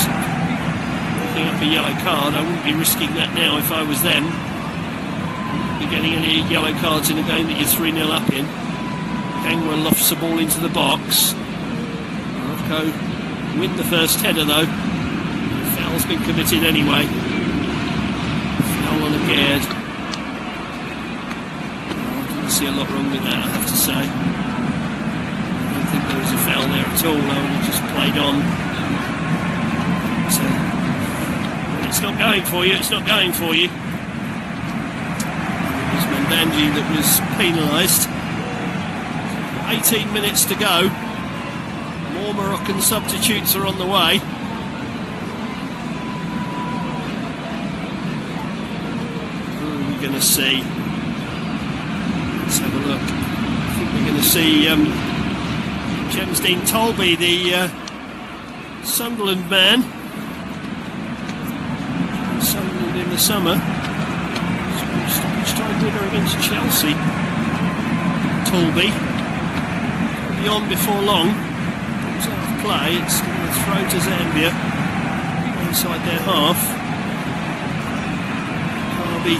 picking up a yellow card. I wouldn't be risking that now if I was them. Wouldn't be getting any yellow cards in a game that you're 3-0 up in. Kangwa lofts the ball into the box. Morocco win the first header though. The foul's been committed anyway. Foul on a Gerd. I didn't see a lot wrong with that, I have to say. I don't think there was a foul there at all. I would have just played on. So, when it's not going for you, it's not going for you. It was Mandanji that was penalised. 18 minutes to go. More Moroccan substitutes are on the way. Who are we going to see? Let's have a look. I think we're going to see Jemsdean Tolby, the Sunderland man. Sunderland in the summer. Stoppage time winner against Chelsea. Tolby. On before long. It's out of play. It's going to throw to Zambia inside their half. Harvey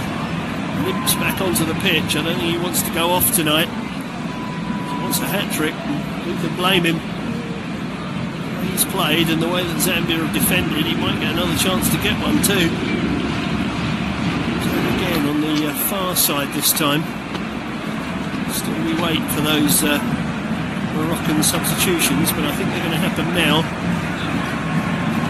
limps back onto the pitch. I don't think he wants to go off tonight. He wants a hat-trick. Who can blame him? The way he's played and the way that Zambia have defended, he might get another chance to get one too. So again on the far side this time. Still we wait for those Moroccan substitutions, but I think they're going to happen now.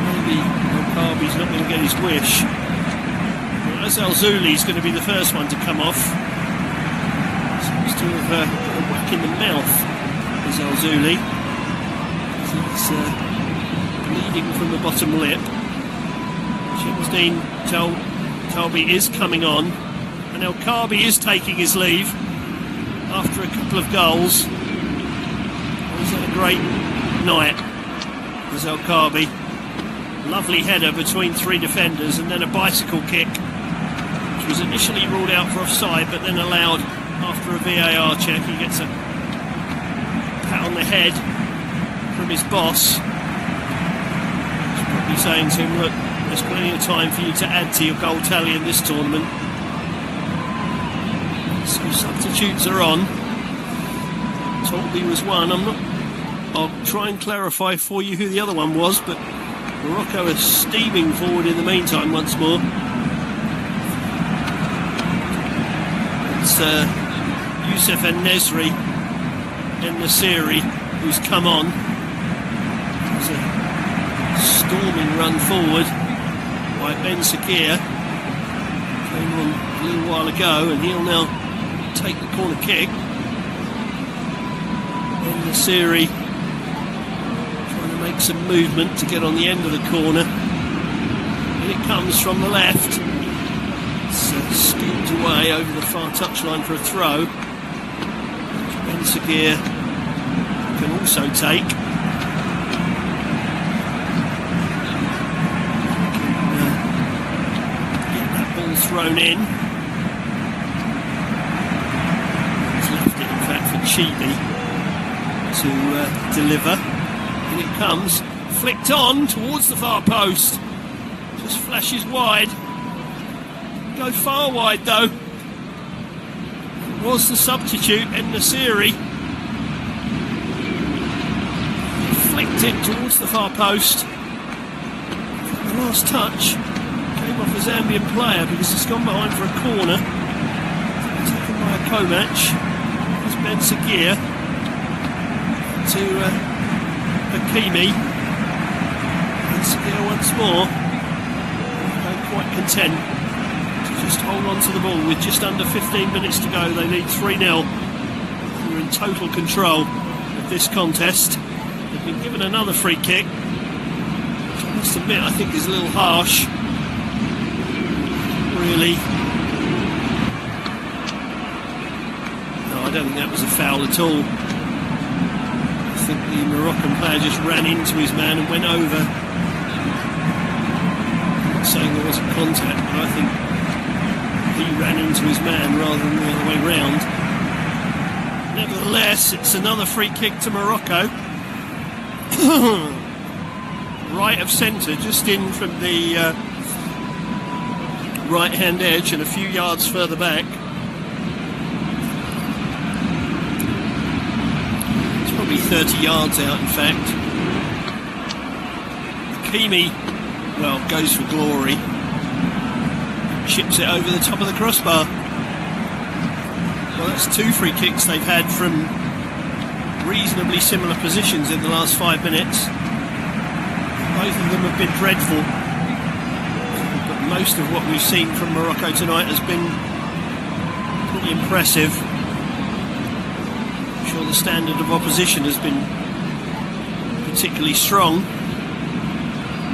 Maybe Okabi's not going to get his wish. Well, Azal Zuli's going to be the first one to come off. Seems to have got a whack in the mouth, Azal Zuli. He's bleeding from the bottom lip. Jemsdean Tolby is coming on, and El Kabi is taking his leave after a couple of goals. He's had a great night as El Kabi. Lovely header between 3 defenders and then a bicycle kick, which was initially ruled out for offside but then allowed after a VAR check. He gets a pat on the head from his boss. He's probably saying to him, look, there's plenty of time for you to add to your goal tally in this tournament. So substitutes are on. Tolby was one. I'll try and clarify for you who the other one was, but Morocco is steaming forward in the meantime once more. It's Youssef En-Nesri En-Nasiri who's come on. It's a storming run forward by Ben Sakir. Came on a little while ago and he'll now take the corner kick. En-Nasiri trying to make some movement to get on the end of the corner. And it comes from the left. It's skewed away over the far touchline for a throw. Ben Sakir can also take. Get that ball thrown in. Chibi to deliver. In it comes, flicked on towards the far post. Just flashes wide. Go far wide though. It was the substitute, En-Nesyri. Flicked it towards the far post. The last touch came off a Zambian player because it's gone behind for a corner. Taken by a co-match. It's Ben Sagir to Hakimi. Ben Sagir once more. They're quite content to just hold on to the ball with just under 15 minutes to go. They lead 3-0. They're in total control of this contest. They've been given another free kick, which I must admit I think is a little harsh. Really. No, I don't think that was a foul at all. I think the Moroccan player just ran into his man and went over. I'm not saying there wasn't contact, but I think he ran into his man rather than the other way round. Nevertheless, it's another free kick to Morocco. Right of centre, just in from the right hand edge and a few yards further back. It's probably 30 yards out, in fact. Hakimi, well, goes for glory. Chips it over the top of the crossbar. Well, that's 2 free kicks they've had from reasonably similar positions in the last 5 minutes. Both of them have been dreadful, but most of what we've seen from Morocco tonight has been pretty impressive. I'm sure the standard of opposition has been particularly strong,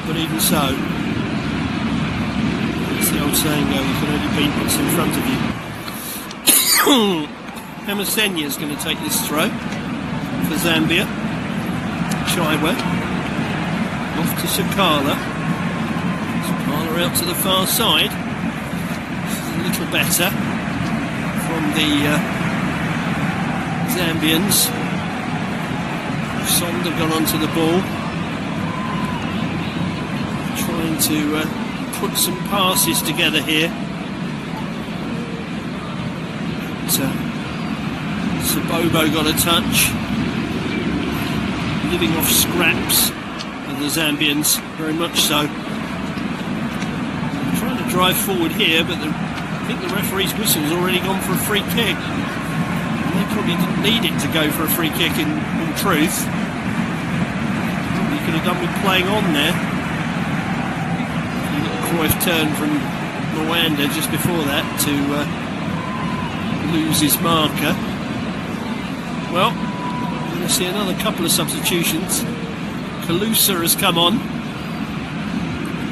but even so, it's the old saying though, you can only beat what's in front of you. Hamasenya is going to take this throw for Zambia. Chaiwa off to Sakala. Sakala out to the far side. A little better from the Zambians. Sonda gone onto the ball, trying to put some passes together here. Sabobo got a touch, living off scraps of the Zambians, very much so. They're trying to drive forward here, but I think the referee's whistle's already gone for a free kick. And they probably didn't need it to go for a free kick in truth. You could have done with playing on there. A little Cruyff turn from Mwanda just before that to lose his marker. Well, we're going to see another couple of substitutions. Kalusa has come on.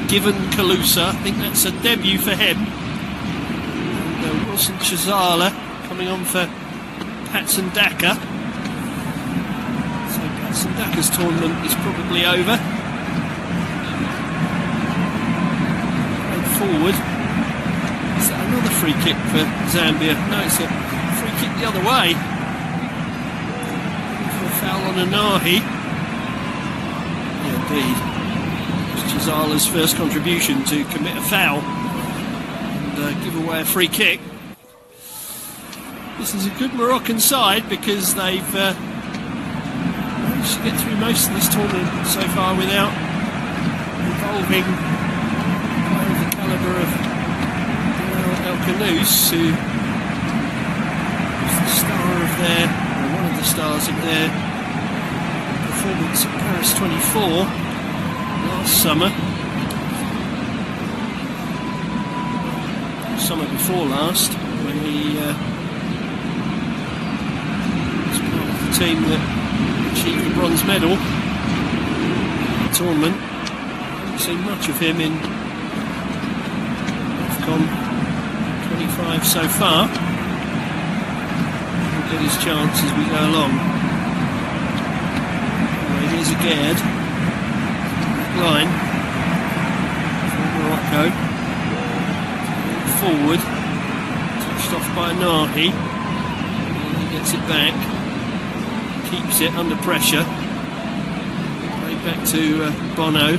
Given Kalusa, I think that's a debut for him. And Wilson Chazala coming on for Patson Daka. So Patson Daka's tournament is probably over. And forward. Is that another free kick for Zambia? No, it's a free kick the other way. Foul on Anahi. Yeah, indeed. It's Chazala's first contribution to commit a foul and give away a free kick. This is a good Moroccan side because they've managed to get through most of this tournament so far without involving a player of the calibre of El Khanous, who was the star of their, or one of the stars of their performance at Paris 24 last summer. Summer before last, when he was part of the team that achieved the bronze medal in the tournament. Haven't seen much of him in AFCON 25 so far. We'll get his chance as we go along. Here's a Gerd line for Morocco. Forward, touched off by Nahi, and he gets it back. keeps it under pressure. Play back to Bono.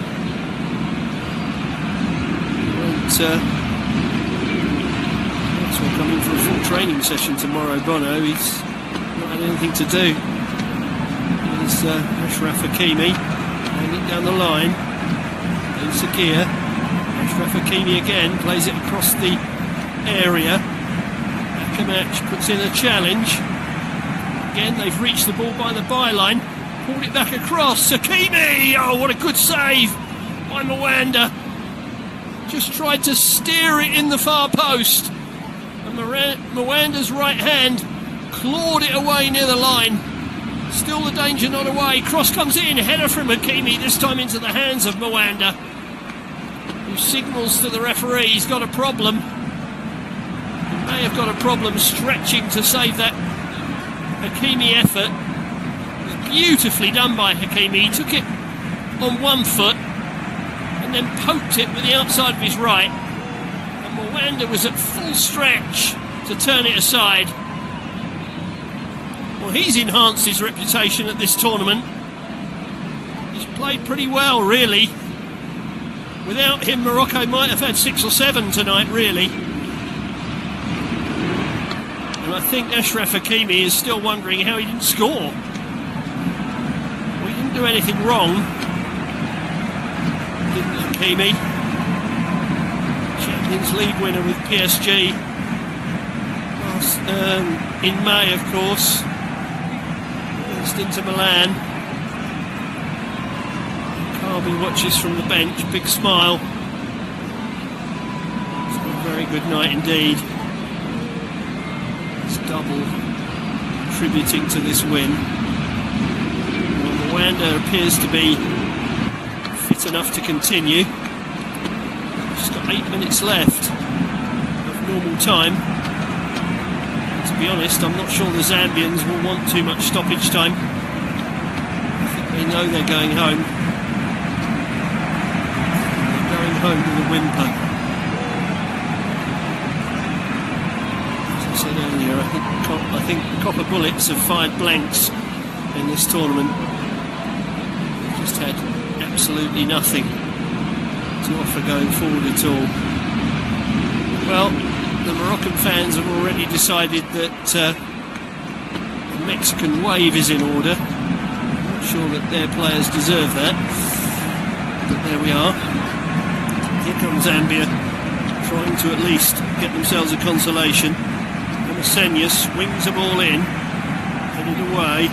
That's all coming for a full training session tomorrow. Bono, he's not had anything to do. There's Ashraf Hakimi hanging down the line. In Sagir. Ashraf Hakimi again plays it across the area. Akamatch puts in a challenge. Again, they've reached the ball by the byline. Pulled it back across. Hakimi! Oh, what a good save by Mwanda. Just tried to steer it in the far post. And Mwanda's right hand clawed it away near the line. Still the danger not away. Cross comes in. Header from Hakimi, this time into the hands of Mwanda, who signals to the referee he's got a problem. He may have got a problem stretching to save that Hakimi effort. It was beautifully done by Hakimi. He took it on one foot and then poked it with the outside of his right. And Mwanda was at full stretch to turn it aside. Well, he's enhanced his reputation at this tournament. He's played pretty well, really. Without him, Morocco might have had 6 or 7 tonight, really. And I think Ashraf Hakimi is still wondering how he didn't score. Well, he didn't do anything wrong, didn't Hakimi? Champions League winner with PSG. In May, of course. Against Inter Milan. Carby watches from the bench, big smile. It's been a very good night indeed. It's double contributing to this win. Well, Mwanda appears to be fit enough to continue. Just got 8 minutes left of normal time. To be honest, I'm not sure the Zambians will want too much stoppage time. I think they know they're going home. Home with a whimper. As I said earlier, I think Copper Bullets have fired blanks in this tournament. They've just had absolutely nothing to offer going forward at all. Well, the Moroccan fans have already decided that the Mexican wave is in order. I'm not sure that their players deserve that, but there we are. Here comes Zambia, trying to at least get themselves a consolation. Masenya swings the ball in, headed away,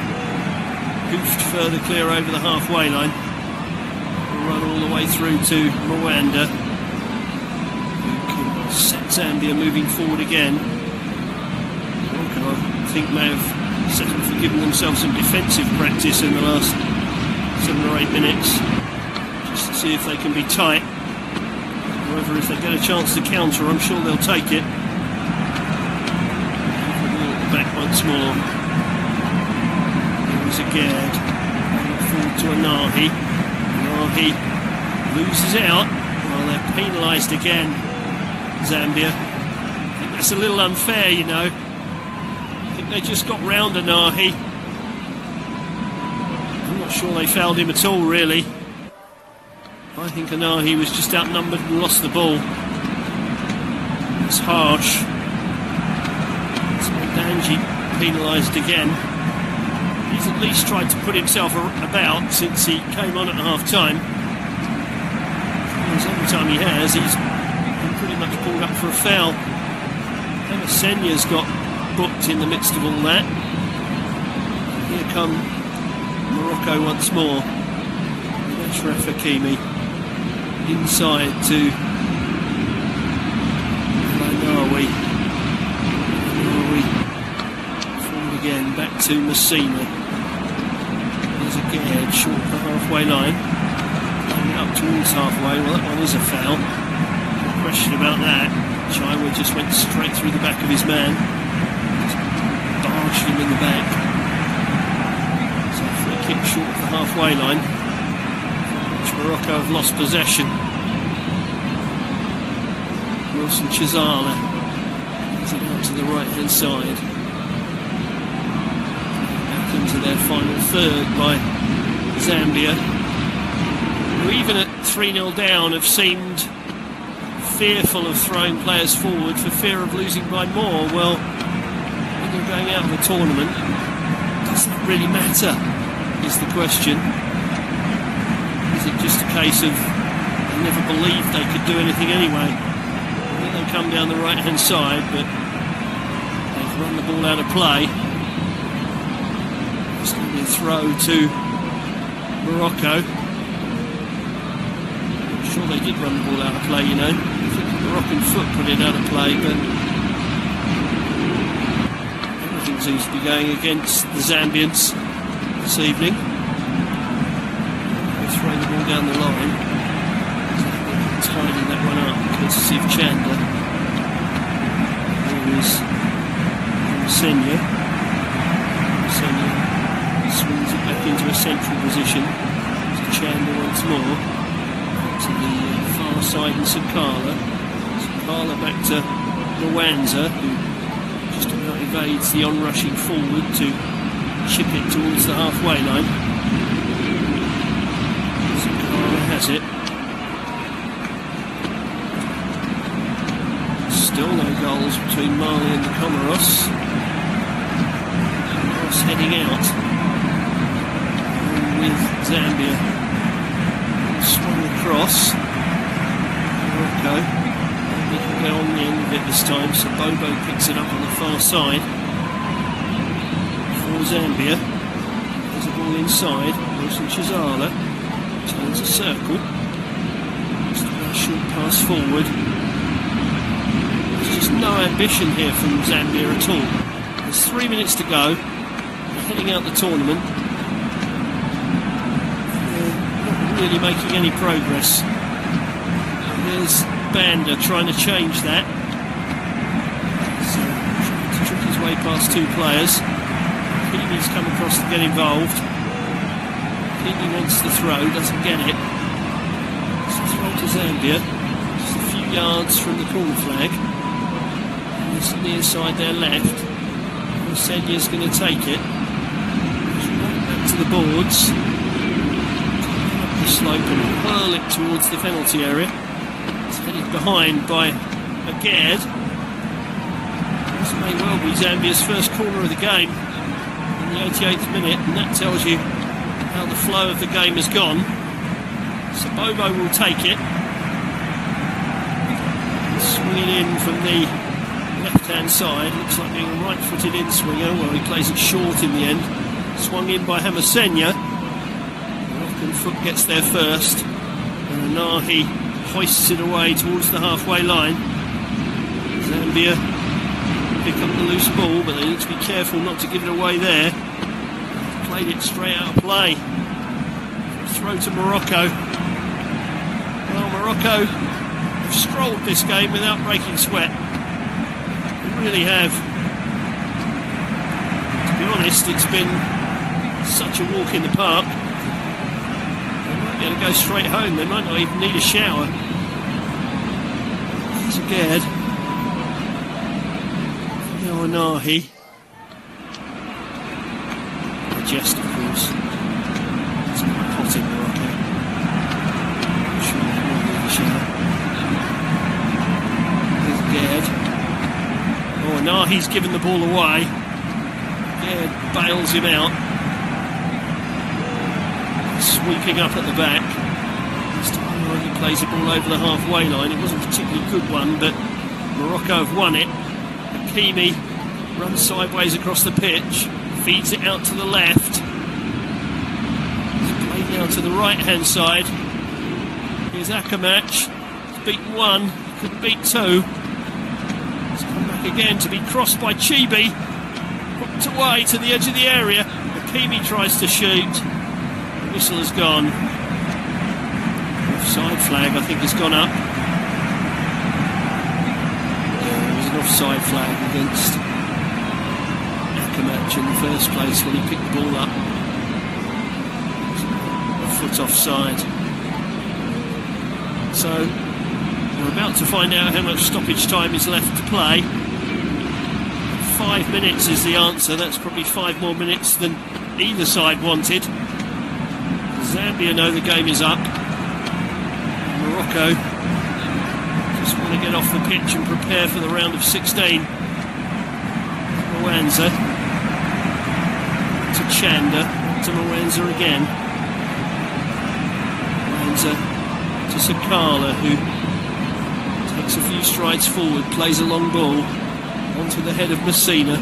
hoofed further clear over the halfway line. Will run all the way through to Mwanda, who can set Zambia moving forward again. Morocco, I think, may have settled for giving themselves some defensive practice in the last 7 or 8 minutes, just to see if they can be tight. However, if they get a chance to counter, I'm sure they'll take it. Back once more. There was a Gerd. Forward to a Nahi. Nahi loses out. Well, they're penalised again, Zambia. I think that's a little unfair, you know. I think they just got round a Nahi. I'm not sure they fouled him at all, really. I think Anahi was just outnumbered and lost the ball. It's harsh. So Danji penalised again. He's at least tried to put himself about since he came on at half-time. Every time he has, he's been pretty much pulled up for a foul. Masenya's got booked in the midst of all that. Here come Morocco once more. Ashraf Hakimi. Inside to Nawi. Forward again, back to Messina. There's a Gerd short of the halfway line. Coming up towards halfway. Well, that one is a foul. No question about that. Chaiwa just went straight through the back of his man. Just barged him in the back. So free kick short of the halfway line. Morocco have lost possession. Wilson Chizala is it out to the right hand side. Back into their final third by Zambia, who even at 3-0 down have seemed fearful of throwing players forward for fear of losing by more. Well, when you're going out of a tournament, does that really matter, is the question. Is it just a case of they never believed they could do anything anyway? I think they come down the right hand side, but they've run the ball out of play. It's going to be a throw to Morocco. I'm sure they did run the ball out of play, you know. I think the Moroccan foot put it out of play, but everything seems to be going against the Zambians this evening. They're throwing the ball down the line. Tidying that one up, courtesy of Chandler. There is Senya. Senya swings it back into a central position to Chandler once more. To the far side and Sakala. Sakala back to Rwanza, who just about evades the on-rushing forward to chip it towards the halfway line. Sakala has it. Still no goals between Mali and the Comoros. Comoros heading out with Zambia. Swung across. Morocco. They can get on the end of it this time, so Bobo picks it up on the far side for Zambia. There's a ball inside. Wilson Chizala turns a circle. Just a short pass forward. There's just no ambition here from Zambia at all. There's 3 minutes to go. They're heading out the tournament. They're not really making any progress. There's Banda trying to change that. So trying to trick his way past two players. Kimi's come across to get involved. Kimi wants the throw, doesn't get it. It's a throw to Zambia. Just a few yards from the corner flag. It's near side there left. Senya's going to take it. Right back to the boards. Up the slope and hurl it towards the penalty area. It's headed behind by Agad. This may well be Zambia's first corner of the game in the 88th minute, and that tells you how the flow of the game has gone. So Bobo will take it. Swing it in from the left-hand side. Looks like being a right-footed in-swinger. Well, he plays it short in the end. Swung in by Hamasenya. Moroccan foot gets there first. And Anahi hoists it away towards the halfway line. Zambia pick up the loose ball, but they need to be careful not to give it away there. Played it straight out of play. Throw to Morocco. Well, Morocco have strolled this game without breaking sweat. They really have. To be honest, it's been such a walk in the park. They might be able to go straight home. They might not even need a shower. There's Agad. Now Anahi. Jest, of course. It's quite hot in Morocco. I'm sure they will need a shower. There's Gerd. Oh, Anahi's given the ball away. Gerd bails him out. Sweeping up at the back. This time he plays the ball over the halfway line. It wasn't a particularly good one, but Morocco have won it. Hakimi runs sideways across the pitch. Feeds it out to the left. It's played now to the right-hand side. Here's Akamatch. He's beaten one. Couldn't beat two. He's come back again to be crossed by Chibi. Hooked away to the edge of the area. Hakimi tries to shoot. The whistle has gone. Offside flag, I think, has gone up. Yeah, there was an offside flag against Akamatch in the first place when he picked the ball up. A foot offside. So we're about to find out how much stoppage time is left to play. 5 minutes is the answer. That's probably 5 more minutes than either side wanted. Zambia know the game is up. Morocco just want to get off the pitch and prepare for the round of 16. Mwanza to Chanda, to Mwanza again. Mwanza to Sakala, who takes a few strides forward, plays a long ball onto the head of Messina.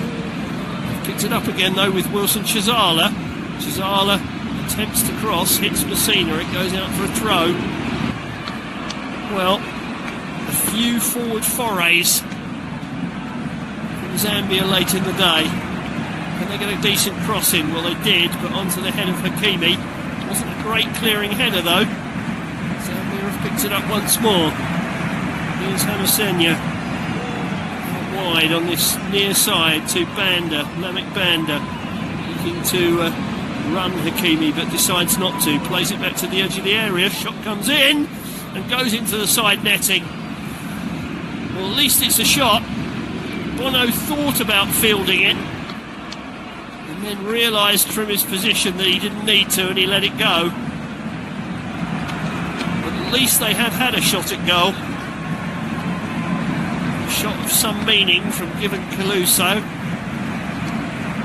Picked it up again though with Wilson Chazala. Chazala attempts to cross, hits Messina, it goes out for a throw. Well, a few forward forays from Zambia late in the day. Can they get a decent cross in? Well, they did, but onto the head of Hakimi. Wasn't a great clearing header though. Zambia have picked it up once more. Here's Hamasenya wide on this near side to Banda, Namek Banda, looking to run Hakimi but decides not to. Plays it back to the edge of the area. Shot comes in and goes into the side netting. Well, at least it's a shot. Bono thought about fielding it and then realised from his position that he didn't need to and he let it go. But at least they have had a shot at goal. A shot of some meaning from Given Caluso.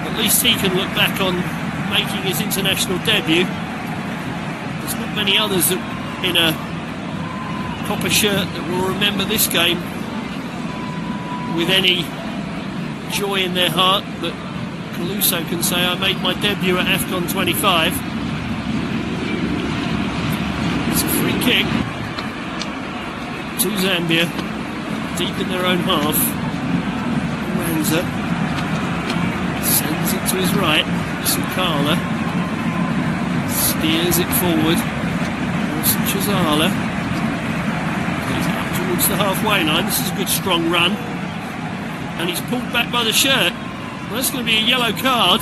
At least he can look back on making his international debut. There's not many others that in a copper shirt that will remember this game with any joy in their heart, but Caluso can say, I made my debut at AFCON 25. It's a free kick to Zambia, deep in their own half. Mwanza sends it to his right. Sakala steers it forward. Wilson Chazala goes up towards the halfway line. This is a good strong run. And he's pulled back by the shirt. Well, that's going to be a yellow card.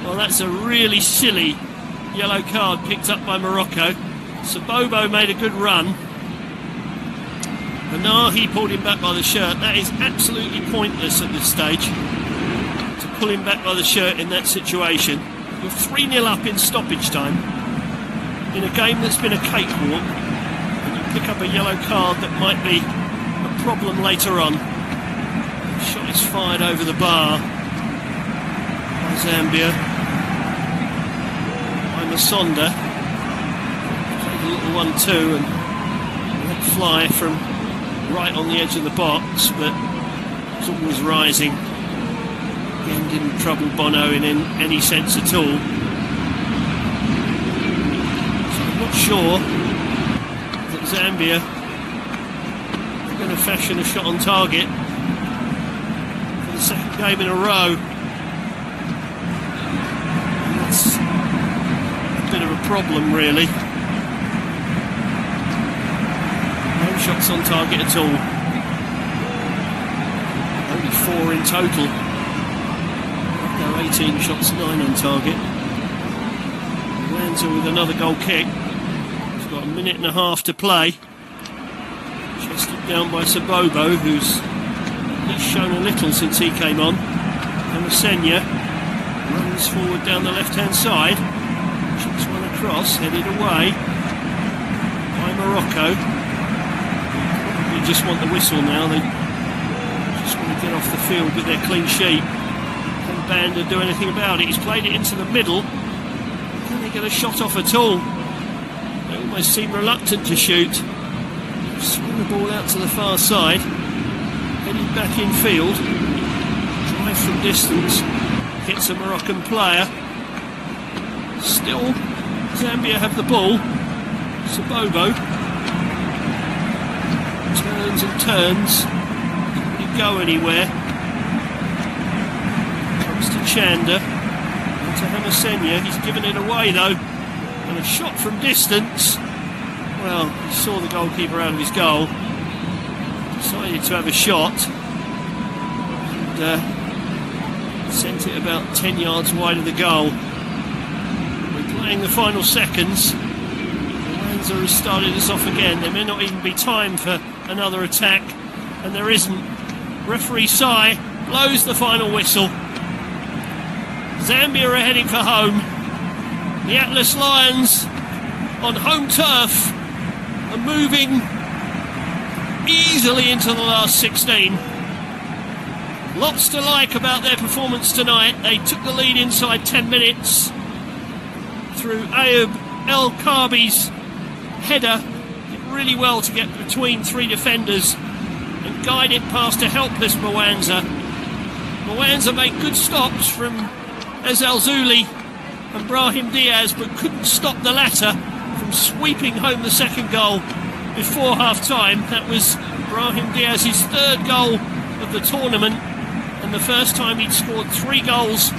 Well, that's a really silly yellow card picked up by Morocco. Sabobo made a good run. Anahi pulled him back by the shirt. That is absolutely pointless at this stage, to pull him back by the shirt in that situation. You're 3-0 up in stoppage time in a game that's been a cakewalk, and you pick up a yellow card that might be a problem later on. The shot is fired over the bar by Zambia, by Masonda. Played a little 1-2 and let fly from right on the edge of the box, but it's always rising. Again, didn't trouble Bono in any sense at all. So I'm not sure that Zambia are going to fashion a shot on target for the second game in a row. And that's a bit of a problem, really. No shots on target at all. Only 4 in total. 18 shots, 9 on target. Mwanza with another goal kick. He's got a minute and a half to play. Chested down by Sabobo, who's at least shown a little since he came on. Hamasenya runs forward down the left-hand side. Chips one across, headed away by Morocco. They just want the whistle now. They just want to get off the field with their clean sheet. Banda do anything about it. He's played it into the middle. Can they get a shot off at all? They almost seem reluctant to shoot. Swing the ball out to the far side. Heading back in field. Drive from distance. Hits a Moroccan player. Still, Zambia have the ball. Sabobo turns and turns. Can't really go anywhere. To Chanda, to Hamasenya. He's given it away though, and a shot from distance. Well, he saw the goalkeeper out of his goal, decided to have a shot, and sent it about 10 yards wide of the goal. We're playing the final seconds. Mwanza has started us off again. There may not even be time for another attack, and there isn't. Referee Sai blows the final whistle. Zambia are heading for home. The Atlas Lions on home turf are moving easily into the last 16. Lots to like about their performance tonight. They took the lead inside 10 minutes through Ayub El Karbi's header. Did really well to get between three defenders and guide it past a helpless Mwanza. Mwanza made good stops from Ezel Zuli and Brahim Diaz, but couldn't stop the latter from sweeping home the second goal before half-time. That was Brahim Diaz's third goal of the tournament, and the first time he'd scored 3 goals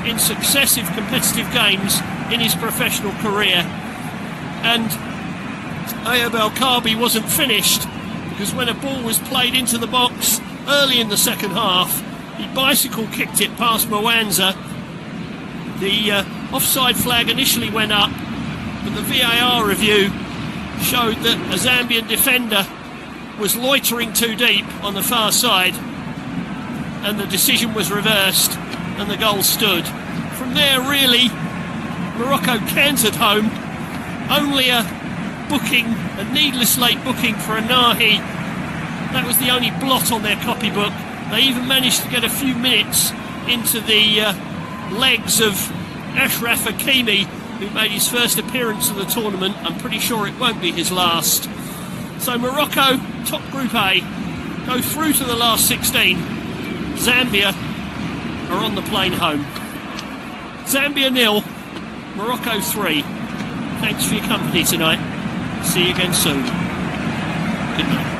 in successive competitive games in his professional career. And Ayub El Karbi wasn't finished, because when a ball was played into the box early in the second half, he bicycle kicked it past Mwanza. The offside flag initially went up, but the VAR review showed that a Zambian defender was loitering too deep on the far side, and the decision was reversed and the goal stood. From there, really, Morocco cantered home. Only a needless late booking for a Nahi. That was the only blot on their copybook. They even managed to get a few minutes into the legs of Ashraf Hakimi, who made his first appearance of the tournament. I'm pretty sure it won't be his last. So Morocco, top Group A, go through to the last 16. Zambia are on the plane home. Zambia 0, Morocco 3. Thanks for your company tonight. See you again soon. Good night.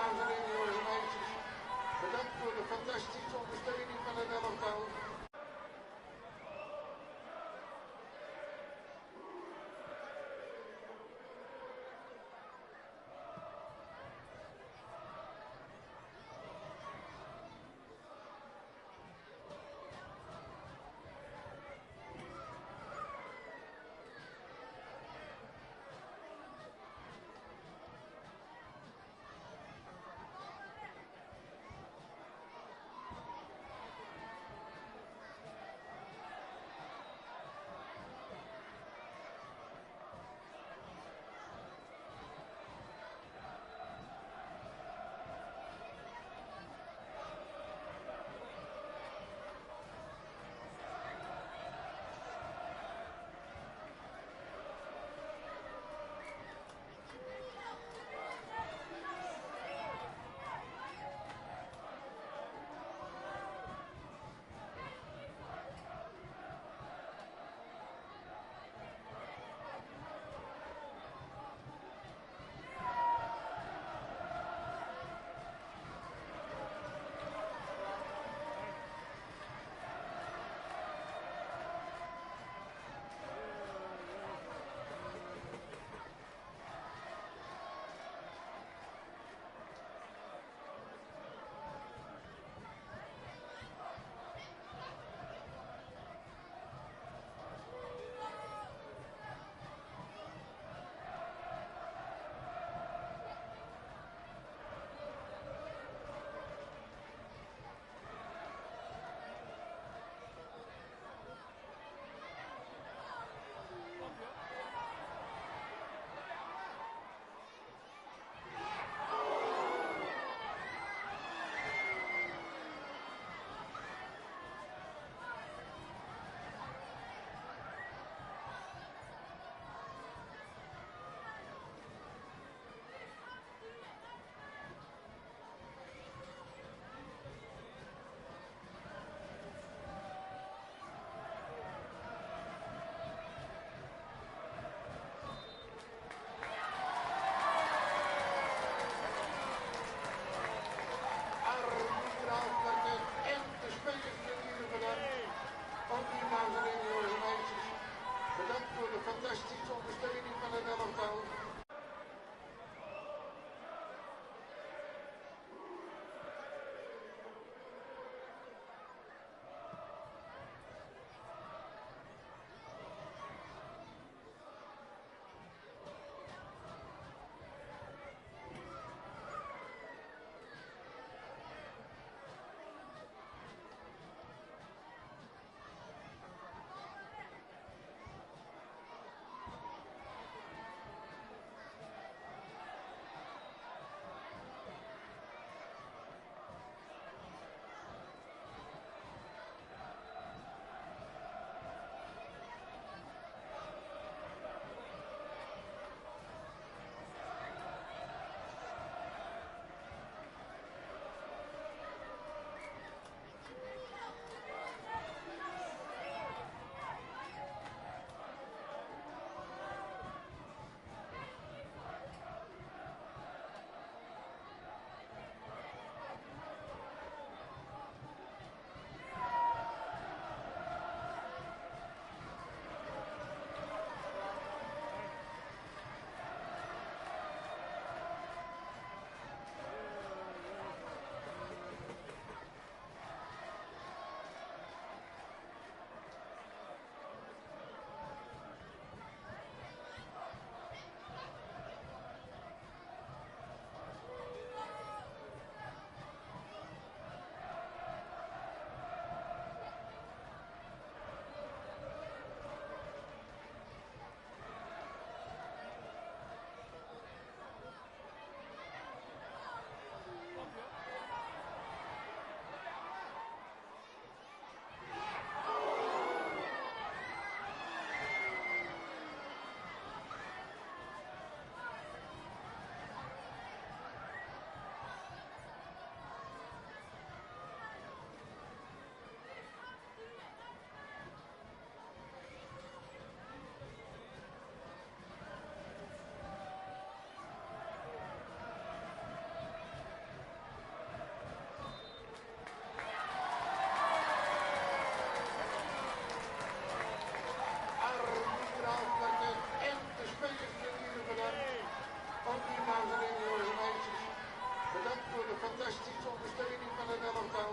dames en heren, jongens en meisjes. Bedankt voor de fantastische ondersteuning van het elftal. dames en heren, jongens en meisjes. Bedankt voor de fantastische ondersteuning van het elftal.